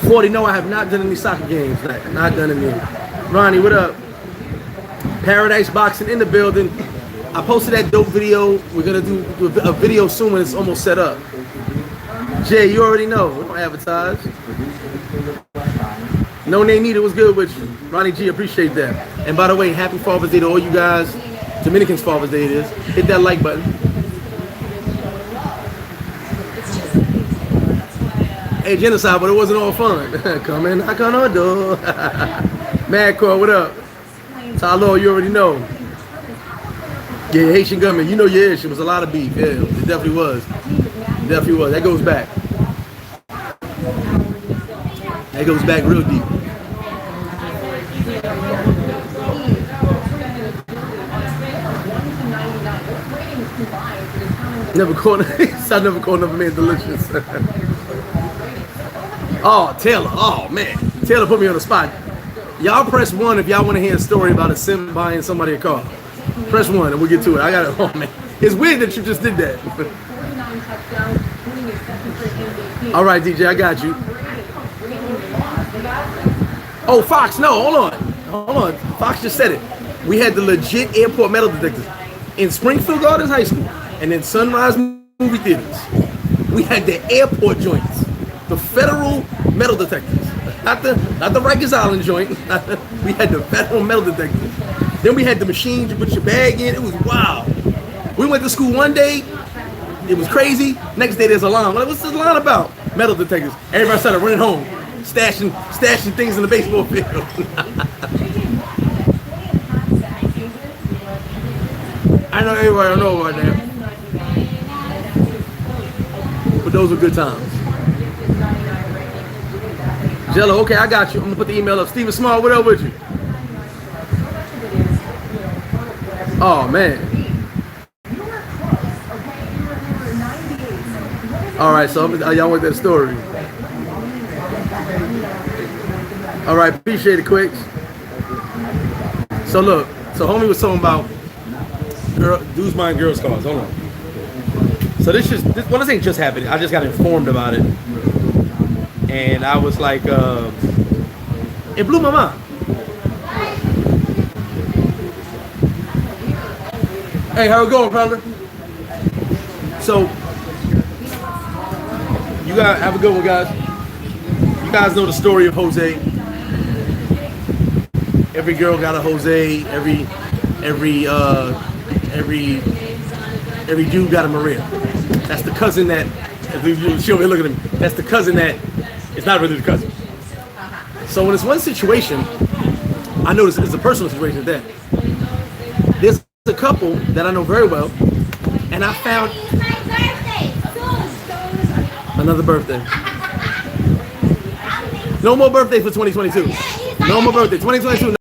40, no, I have not done any soccer games. Not done any. Ronnie, what up? Paradise Boxing in the building. I posted that dope video. We're gonna do a video soon when it's almost set up. Jay, you already know. We don't advertise. No name needed. Was good with you. Ronnie G, appreciate that. And by the way, happy Father's Day to all you guys. Dominican's Father's Day it is. Hit that like button. Hey, genocide, but it wasn't all fun. Come and knock on our door. Madcore, what up? Tyler, you already know. Yeah, Haitian government, you know your issue. It was a lot of beef. Yeah, it definitely was. It definitely was. That goes back. That goes back real deep. Never called. I never called another man delicious. Oh, Taylor. Oh, man. Taylor put me on the spot. Y'all press 1 if y'all want to hear a story about a sim buying somebody a car. Press 1 and we'll get to it. I got it. Oh, man. It's weird that you just did that. All right, DJ, I got you. Oh, Fox. No, hold on. Fox just said it. We had the legit airport metal detectors in Springfield Gardens High School and in Sunrise movie theaters. We had the airport joints. The federal metal detectors, not the Rikers Island joint. We had the federal metal detectors. Then we had the machines you put your bag in. It was wild. We went to school one day. It was crazy. Next day there's a line. Like, what's this line about? Metal detectors. Everybody started running home, stashing things in the baseball field. I know everybody don't know about that, but those were good times. Jello, okay, I got you. I'm gonna put the email up. Steven Small, what up with you? Oh man. All right, so y'all want that story? All right, appreciate it, Quicks. So look, homie was talking about dudes buying girls' cars. Hold on. So this ain't just happened. I just got informed about it. And I was like, it blew my mind. Hey, how it going, brother? So, you guys have a good one, guys. You guys know the story of Jose. Every girl got a Jose. Every dude got a Maria. That's the cousin that. She'll be looking at me. That's the cousin that. It's not really the cousin. So when it's one situation, I know this is a personal situation at that. There's a couple that I know very well, and I found another birthday. No more birthday for 2022. No more birthday. 2022.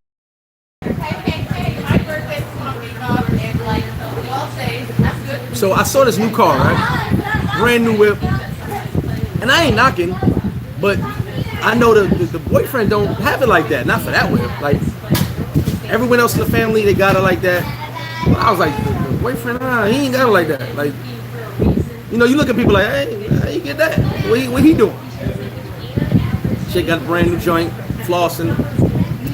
So I saw this new car, right? Brand new whip. And I ain't knocking, but I know the boyfriend don't have it like that. Not for that way. Like everyone else in the family, they got it like that. But I was like, the boyfriend, he ain't got it like that. Like, you know, you look at people like, hey, how you get that? What he doing? Shit got a brand new joint, flossing.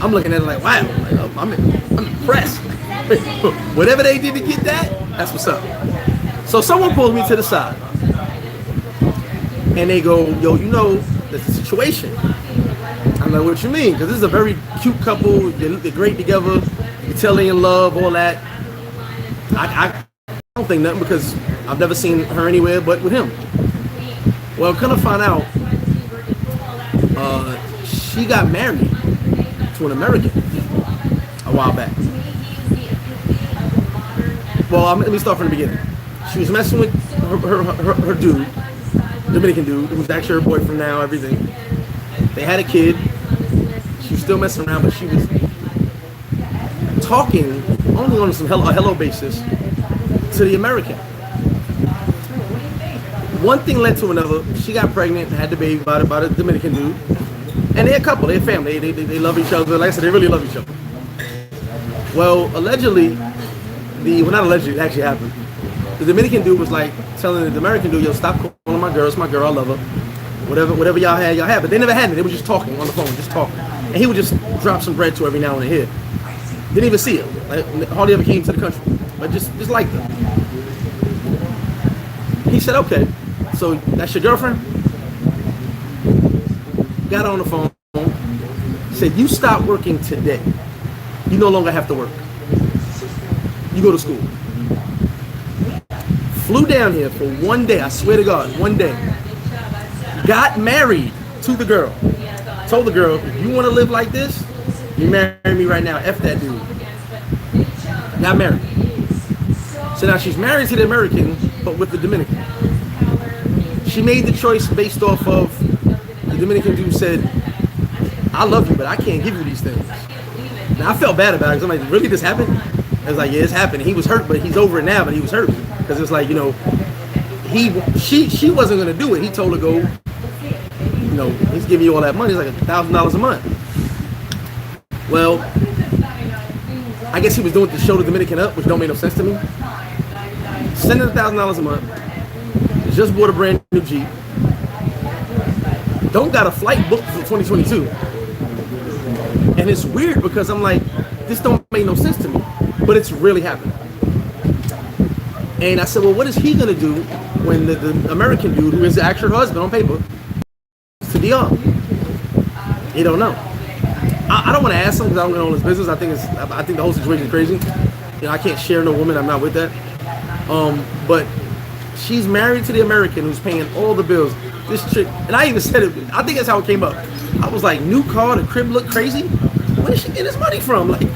I'm looking at it like, wow, like, I'm impressed. Whatever they did to get that, that's what's up. So someone pulls me to the side. And they go, yo, you know, that's the situation. I'm like, what you mean? Because this is a very cute couple. They're great together. You tell they in love, all that. I don't think nothing because I've never seen her anywhere but with him. Well, kind of find out, she got married to an American a while back. Well, let me start from the beginning. She was messing with her dude, Dominican dude, who's actually her boyfriend now, everything. They had a kid. She was still messing around, but she was talking only on some hello basis to the American. One thing led to another. She got pregnant and had the baby by the Dominican dude. And they're a couple, they're a family, they love each other. Like I said, they really love each other. Well, allegedly, well, not allegedly, it actually happened. The Dominican dude was like telling the American dude, yo, stop calling my girl, it's my girl, I love her. Whatever y'all had. But they never had me, they were just talking on the phone, just talking. And he would just drop some bread to her every now and then here. Didn't even see her, like, hardly ever came to the country, but just liked her. He said, okay, so that's your girlfriend? Got on the phone, said, you stop working today. You no longer have to work. You go to school. Flew down here for one day, I swear to God, one day. Got married to the girl. Told the girl, if you want to live like this, you marry me right now. F that dude. Got married. So now she's married to the American, but with the Dominican. She made the choice based off of the Dominican dude said, I love you, but I can't give you these things. Now, I felt bad about it because I'm like, really, this happened? I was like, yeah, it's happened. He was hurt, but he's over it now, but he was hurt. Because it's like, you know, she wasn't going to do it. He told her, go, you know, he's giving you all that money. It's like $1,000 a month. Well, I guess he was doing it to show the Dominican up, which don't make no sense to me. Sending $1,000 a month. Just bought a brand new Jeep. Don't got a flight booked for 2022. And it's weird because I'm like, this don't make no sense to me. But it's really happening. And I said, well, what is he going to do when the American dude, who is the actual husband on paper, to DR? He don't know. I don't want to ask him because I don't know his business. I think the whole situation is crazy. You know, I can't share no woman. I'm not with that. But she's married to the American who's paying all the bills. This chick, and I even said it, I think that's how it came up. I was like, new car, the crib look crazy. Where did she get this money from? Like,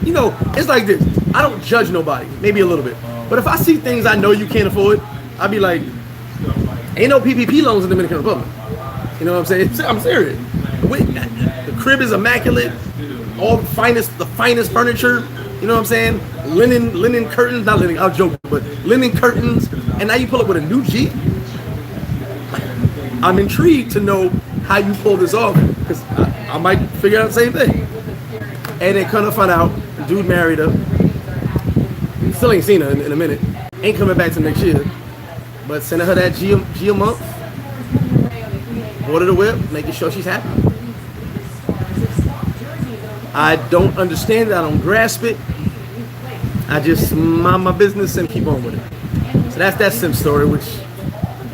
you know, it's like this. I don't judge nobody, maybe a little bit. But if I see things I know you can't afford, I'd be like, ain't no PPP loans in the Dominican Republic. You know what I'm saying? I'm serious. The crib is immaculate, all the finest furniture. You know what I'm saying? Linen curtains, not linen, I'll joke, but linen curtains. And now you pull up with a new Jeep. I'm intrigued to know how you pull this off because I might figure out the same thing. And then kind of find out, the dude married her. Still ain't seen her in a minute. Ain't coming back till next year. But sending her that G a month. Bought her the whip, making sure she's happy. I don't understand it. I don't grasp it. I just mind my business and keep on with it. So that's that Sim story, which,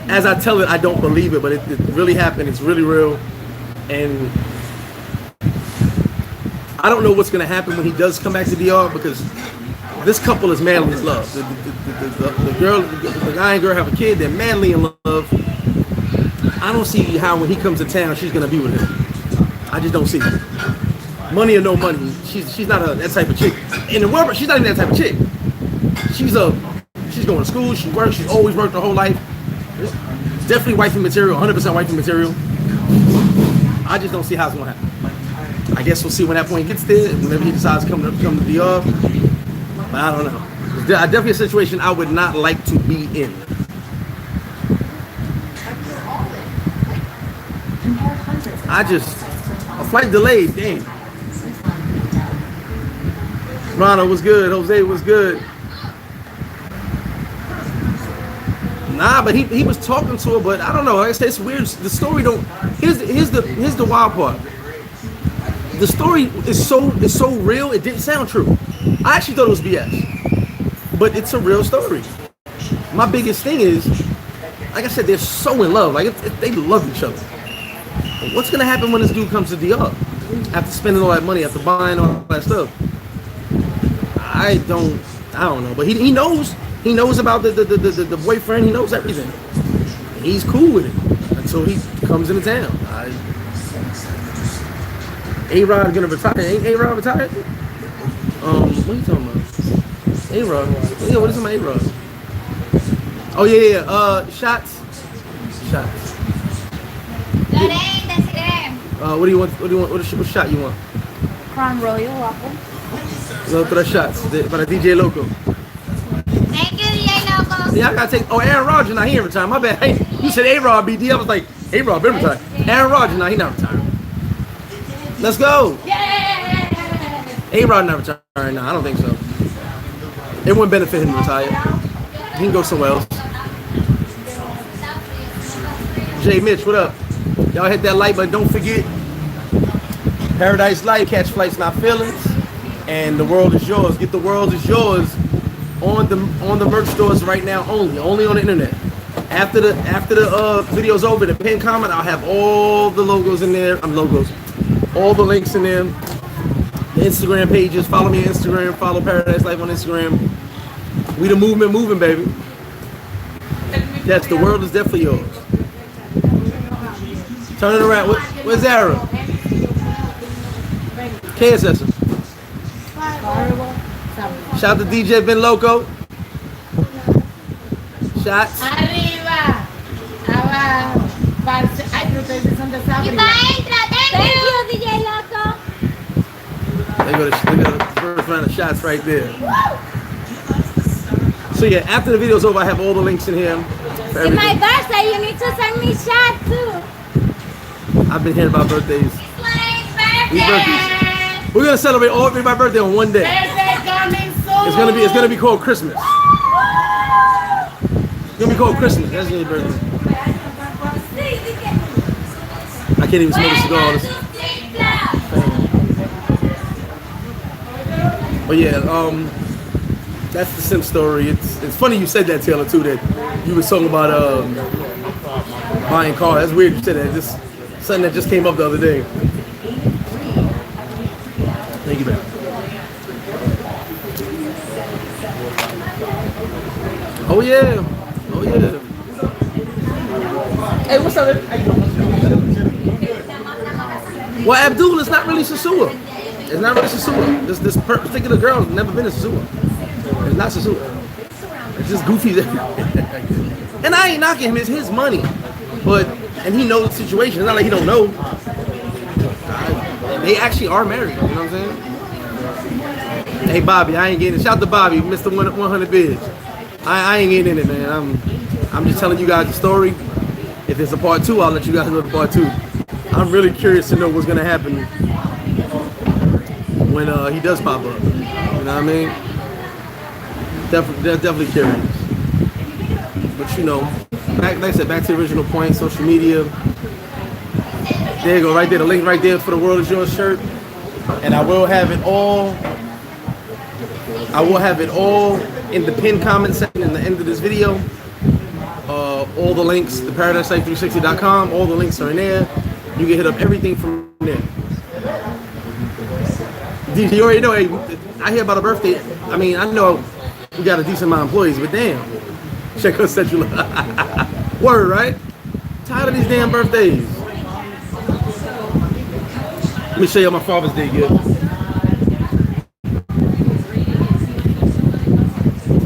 as I tell it, I don't believe it, but it really happened. It's really real. And I don't know what's going to happen when he does come back to DR because this couple is madly in love. The guy and girl have a kid. They're madly in love. I don't see how when he comes to town, she's going to be with him. I just don't see it. Money or no money, she's not that type of chick. In the world, she's not even that type of chick. She's going to school. She works. She's always worked her whole life. Definitely wifey material, 100% wifey material. I just don't see how it's going to happen. I guess we'll see when that point gets there, whenever he decides to come to DR. But I don't know. It's definitely a situation I would not like to be in. a flight delayed, damn. Ronald was good, Jose was good. Nah, but he was talking to her, but I don't know. Like I said, it's weird. The story don't. Here's the wild part. The story is so real. It didn't sound true. I actually thought it was BS, but it's a real story. My biggest thing is, like I said, they're so in love. Like they love each other. What's gonna happen when this dude comes to DR after spending all that money, after buying all that stuff? I don't know. But he knows. He knows about the boyfriend. He knows everything. He's cool with it until he comes into town. A-Rod gonna retire. Ain't A-Rod retired? What are you talking about? A-Rod. Yeah, what is my A-Rod? Oh yeah. Shots. What do you want? What shot you want? Crown Royal waffle. Otras shots para DJ Loco. Thank you, DJ Loco. Yeah, I gotta take. Oh, Aaron Rodgers, now he ain't retired. My bad. Hey, you said A-Rod BD. I was like, A-Rod been retired. Aaron Rodgers, now he not retired. Let's go. Yeah. A-Rod not retiring. No, I don't think so. It wouldn't benefit him to retire. He can go somewhere else. Jay Mitch, what up? Y'all hit that like button. Don't forget, Paradise Life, catch flights, not feelings. And the world is yours. Get the world is yours on the merch stores right now only on the internet. After the video's over, the pin comment, I'll have all the logos in there. All the links in there. The Instagram pages. Follow me on Instagram. Follow Paradise Life on Instagram. We the movement moving, baby. Yes, the world is definitely yours. Turn it around. Where's Zara? KSS. Shout out to DJ Ben Loco. Shots. Arriba. Abajo. Ay, pero ustedes son de Sabri. Thank you, DJ Loco. They got the first round of shots right there. So yeah, after the video's over, I have all the links in here. It's my birthday. You need to send me shots too. I've been hearing about birthdays. These birthdays. We're gonna celebrate everybody's birthday on one day. It's gonna be called Christmas. It's gonna be called Christmas. That's your birthday. I can't even smoke a cigar. But yeah, that's the Sim story. It's funny you said that, Taylor, too. That you were talking about buying cars. That's weird you said that. Just something that just came up the other day. Thank you, man. Oh yeah. Hey, what's up? Well, Abdul is not really Sosua. It's not really Sosua. This particular girl has never been a Sosua. It's not Sosua. It's just goofy. And I ain't knocking him. It's his money. And he knows the situation. It's not like he don't know. They actually are married. You know what I'm saying? Hey, Bobby, I ain't getting it. Shout out to Bobby, Mr. 100 Biz. I ain't getting in it, man. I'm just telling you guys the story. If there's a part 2, I'll let you guys know the part 2. I'm really curious to know what's gonna happen when he does pop up. You know what I mean? Definitely curious. But you know, like I said, back to the original point, social media. There you go, right there, the link right there for the World is Yours shirt. And I will have it all in the pinned comment section in the end of this video. All the links, the paradiselyfe360.com, all the links are in there. You can hit up everything from there. DJ, you already know, hey, I hear about a birthday. I mean, I know we got a decent amount of employees, but damn. Check us Central. Word, right? Tired of these damn birthdays. Let me show you my Father's Day gift.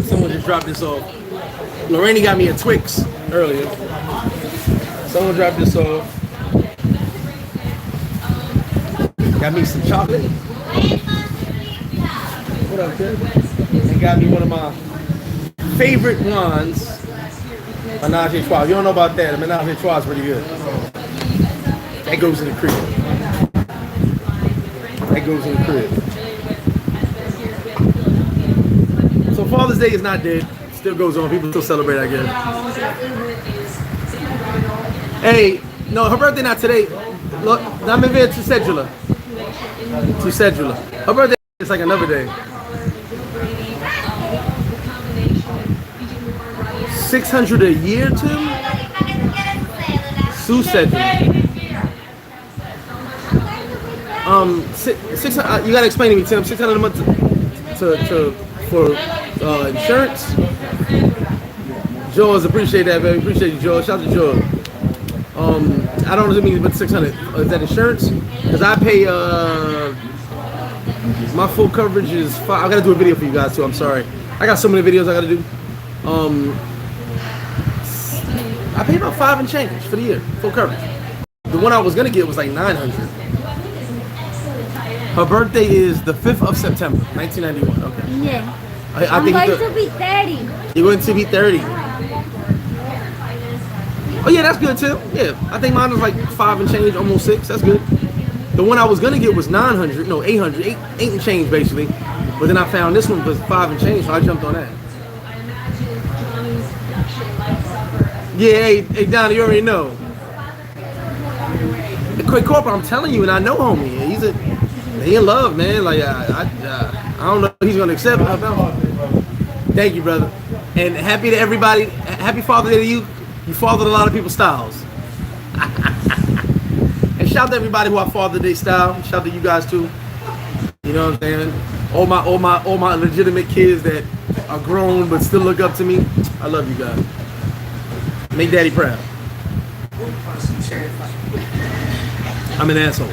Someone just dropped this off. Lorraine got me a Twix earlier. Someone dropped this off. Got me some chocolate. What up, kid? And got me one of my favorite ones. Menage a trois. You don't know about that. The Menage a trois is pretty good. That goes in the crib. That goes in the crib. So Father's Day is not dead. Still goes on. People still celebrate, I guess. Hey, no, her birthday not today. Look, I'm in there to Cedula. To Cedula. Her birthday is like another day. 600 a year, Tim? Sue Cedula. You gotta explain to me, Tim. 600 a month for insurance. Jaws, appreciate that, baby. Appreciate you, Jaws. Shout out to Jaws. I don't know what it means, but 600. Is that insurance? Because I pay. My full coverage is. I gotta do a video for you guys too. I'm sorry. I got so many videos I gotta do. I pay about 5 and change for the year, full coverage. The one I was gonna get was like 900. Her birthday is the 5th of September, 1991. Okay. Yeah. I think I'm going to be 30. You're going to be 30. Oh yeah, that's good too. Yeah, I think mine was like 5 and change, almost 6. That's good. The one I was gonna get was 900, no 800, 8 and change basically. But then I found this one was 5 and change, so I jumped on that. Yeah, hey Donnie, you already know. The quick corporate, I'm telling you, and I know homie. He in love, man. Like I don't know if he's gonna accept it. Thank you, brother. And happy to everybody. Happy Father's Day to you. You fathered a lot of people's styles. And shout out to everybody who I fathered their style. Shout out to you guys too. You know what I'm saying? All my legitimate kids that are grown but still look up to me. I love you guys. Make daddy proud. I'm an asshole.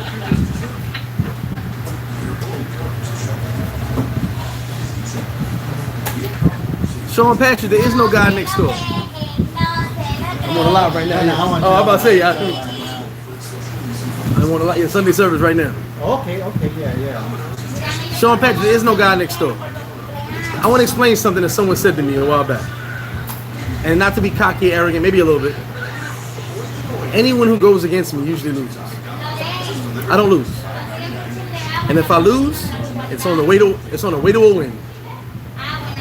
Sean Patrick, there is no guy next door. I'm on a live right now. Oh, I'm about to say, I'm on a live. Yeah, Sunday service right now. Okay, yeah. Sean Patrick, there is no guy next door. I want to explain something that someone said to me a while back. And not to be cocky, arrogant, maybe a little bit. Anyone who goes against me usually loses. I don't lose. And if I lose, it's on the way to a win.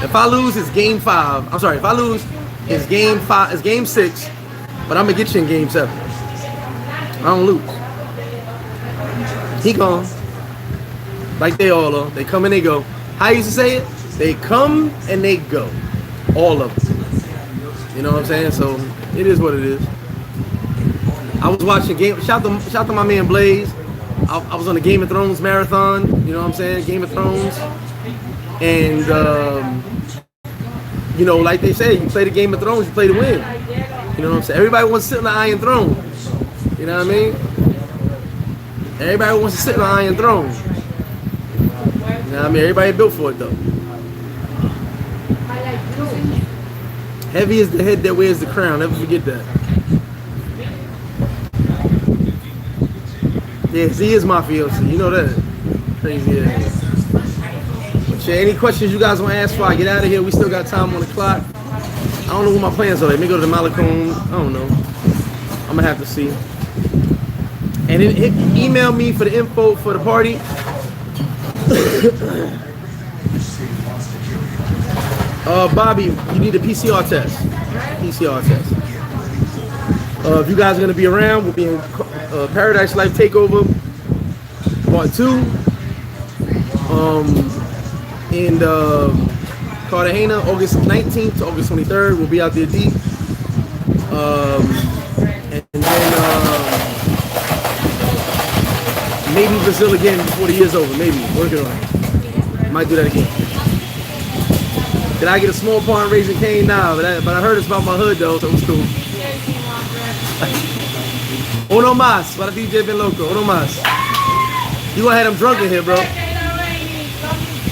If I lose, it's game 5. I'm sorry, if I lose, it's game 5, it's game 6, but I'm gonna get you in game 7. I don't lose. He gone. Like they all are. They come and they go. How I used to say it? They come and they go. All of them. You know what I'm saying? So it is what it is. I was watching shout to my man Blaze. I was on the Game of Thrones marathon. You know what I'm saying? Game of Thrones. And you know, like they say, you play the Game of Thrones, you play to win. You know what I'm saying? Everybody wants to sit on the Iron Throne. You know what I mean? Everybody wants to sit on the Iron Throne. You know what I mean? Everybody built for it though. Heavy is the head that wears the crown. Never forget that. Yes, he is mafioso. You know that. Crazy ass. But yeah, any questions you guys want to ask before I get out of here? We still got time on the clock. I don't know what my plans are. Let me go to the Malacone. I don't know. I'm going to have to see. And then email me for the info for the party. Bobby, you need a PCR test. PCR test. If you guys are going to be around, we'll be in Paradise Life Takeover Part 2 in Cartagena, August 19th to August 23rd. We'll be out there deep. And then maybe Brazil again before the year's over. Maybe. Working on it. Might do that again. Did I get a small part in Raising Cane? Nah, but I heard it's about my hood though, so it was cool. Uno más, para DJ Ben Loco. Uno más. You gonna have them drunk in here, bro.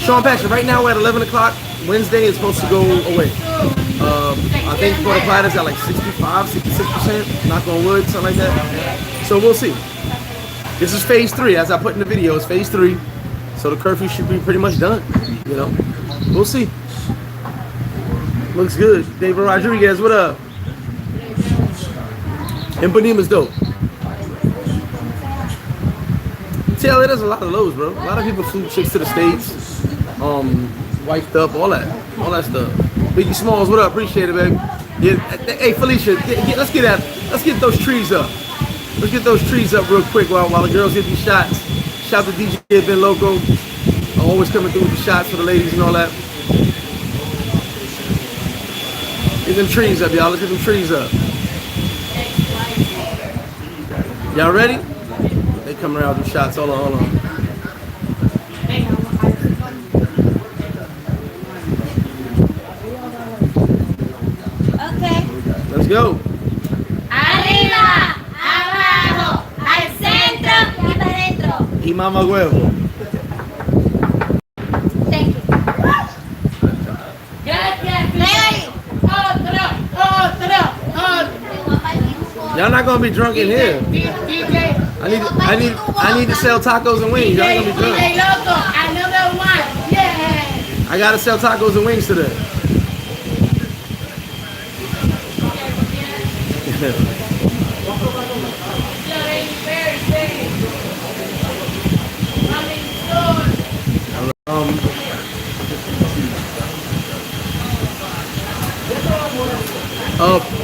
Sean Patrick, right now we're at 11 o'clock. Wednesday is supposed to go away. I think Puerto Plata's at like 65, 66%. Knock on wood, something like that. So we'll see. This is phase 3, as I put in the video. It's phase 3. So the curfew should be pretty much done. You know, we'll see. Looks good. David Rodriguez, what up? Empanima's dope. Taylor, there's a lot of those, bro. A lot of people flew chicks to the States, wiped up, all that stuff. Biggie Smalls, what up? Appreciate it, baby. Yeah, hey, Felicia, let's get those trees up. Let's get those trees up real quick while the girls hit these shots. Shout to DJ Ben Loco. Always coming through with the shots for the ladies and all that. Get them trees up, y'all. Let's get them trees up. Y'all ready? They coming around with them shots. Hold on. Okay. Let's go. Arriba, abajo, al centro y para adentro. Y mama huevo. Thank you. Gracias. Otro. Y'all not gonna be drunk in here. I need to sell tacos and wings. Y'all ain't gonna be drunk. DJ Loco, another one. Yeah. I gotta sell tacos and wings today.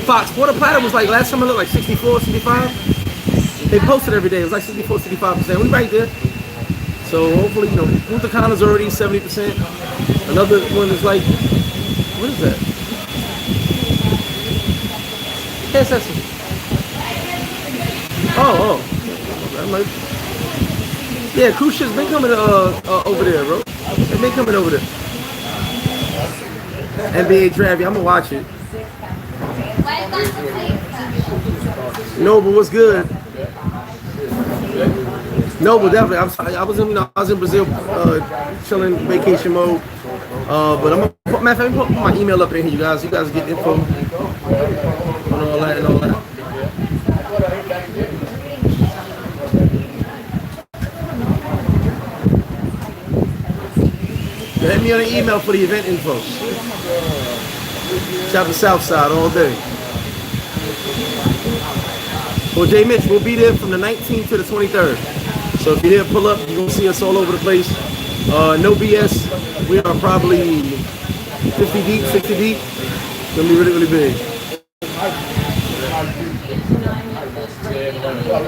Fox, Puerto Plata was like, last time I looked like 64, 65. They posted every day. It was like 64, 65%. We right there. So hopefully, you know, Punta Cana's already 70%. Another one is like, what is that? Yes, that's it. Yeah, cruise ships been coming over there, bro. They've been coming over there. NBA draft, I'm gonna watch it. No, but what's good? No, but definitely. I was in Brazil, chilling, vacation mode. But I'm gonna, matter of fact, let me put my email up in here, you guys. You guys get info on all that and all that. Hit me on an email for the event info. Shout to Southside all day. Well, Jay Mitch, we'll be there from the 19th to the 23rd. So if you're here, pull up. You're going to see us all over the place. No BS. We are probably 50 deep, 60 deep. It's going to be really, really big.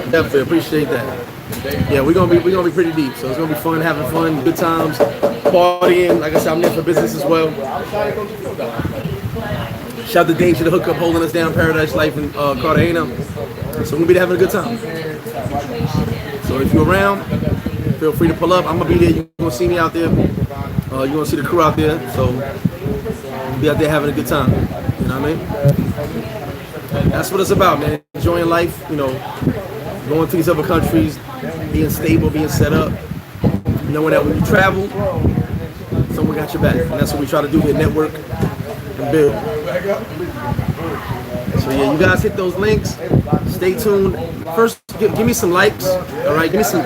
Definitely appreciate that. Yeah, we're gonna be pretty deep. So it's gonna be fun, having fun, good times, partying. Like I said, I'm there for business as well. Shout out to Danger the hookup holding us down, Paradise Life in Cartagena. So we're gonna be having a good time. So if you're around, feel free to pull up. I'm gonna be there. You're gonna see me out there. You're gonna see the crew out there. So we'll be out there having a good time. You know what I mean? That's what it's about, man. Enjoying life, you know, going to these other countries, being stable, being set up, knowing that when you travel, someone got your back. And that's what we try to do here, network and build. So yeah, you guys hit those links. Stay tuned. First, give me some likes, all right? Give me some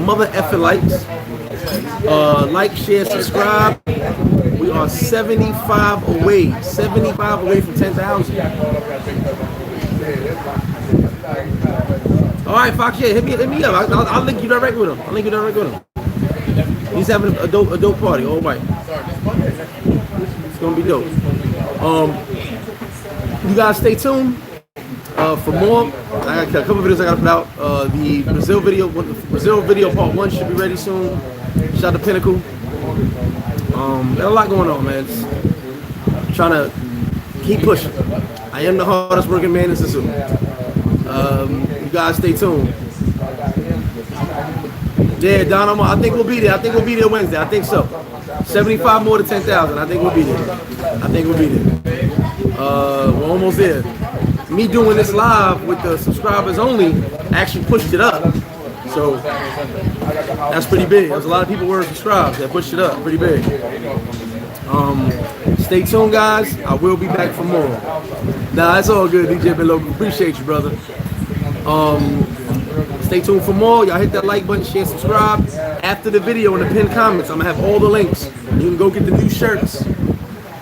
mother effing likes. Like, share, subscribe. We are 75 away from 10,000. All right, Fox, yeah, hit me up. I'll link you direct with him. He's having a dope party, all right. It's gonna be dope. You guys stay tuned for more. I got a couple videos I gotta put out. The Brazil video part 1 should be ready soon. Shout out to Pinnacle. There's a lot going on, man. Just trying to keep pushing. I am the hardest working man in Sosua. You guys stay tuned. Yeah, Don, I think we'll be there. I think we'll be there Wednesday. I think so. 75 more to 10,000. I think we'll be there. We're almost there. Me doing this live with the subscribers only actually pushed it up. So that's pretty big. There's a lot of people who were subscribed that pushed it up pretty big. Stay tuned, guys. I will be back for more. Nah, it's all good, DJ Ben Loco. Appreciate you, brother. Stay tuned for more. Y'all hit that like button, share, subscribe. After the video in the pinned comments, I'm gonna have all the links. You can go get the new shirts.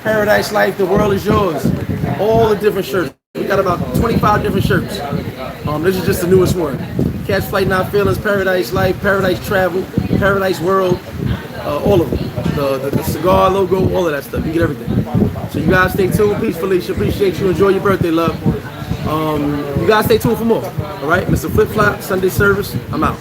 Paradise Life, the world is yours. All the different shirts. We got about 25 different shirts. This is just the newest one. Catch Flight Not Feelings, Paradise Life, Paradise Travel, Paradise World, all of them. The cigar logo, all of that stuff. You get everything. So you guys stay tuned. Peace, Felicia. Appreciate you. Enjoy your birthday, love. You guys stay tuned for more. All right, Mr. Flip Flop, Sunday service. I'm out.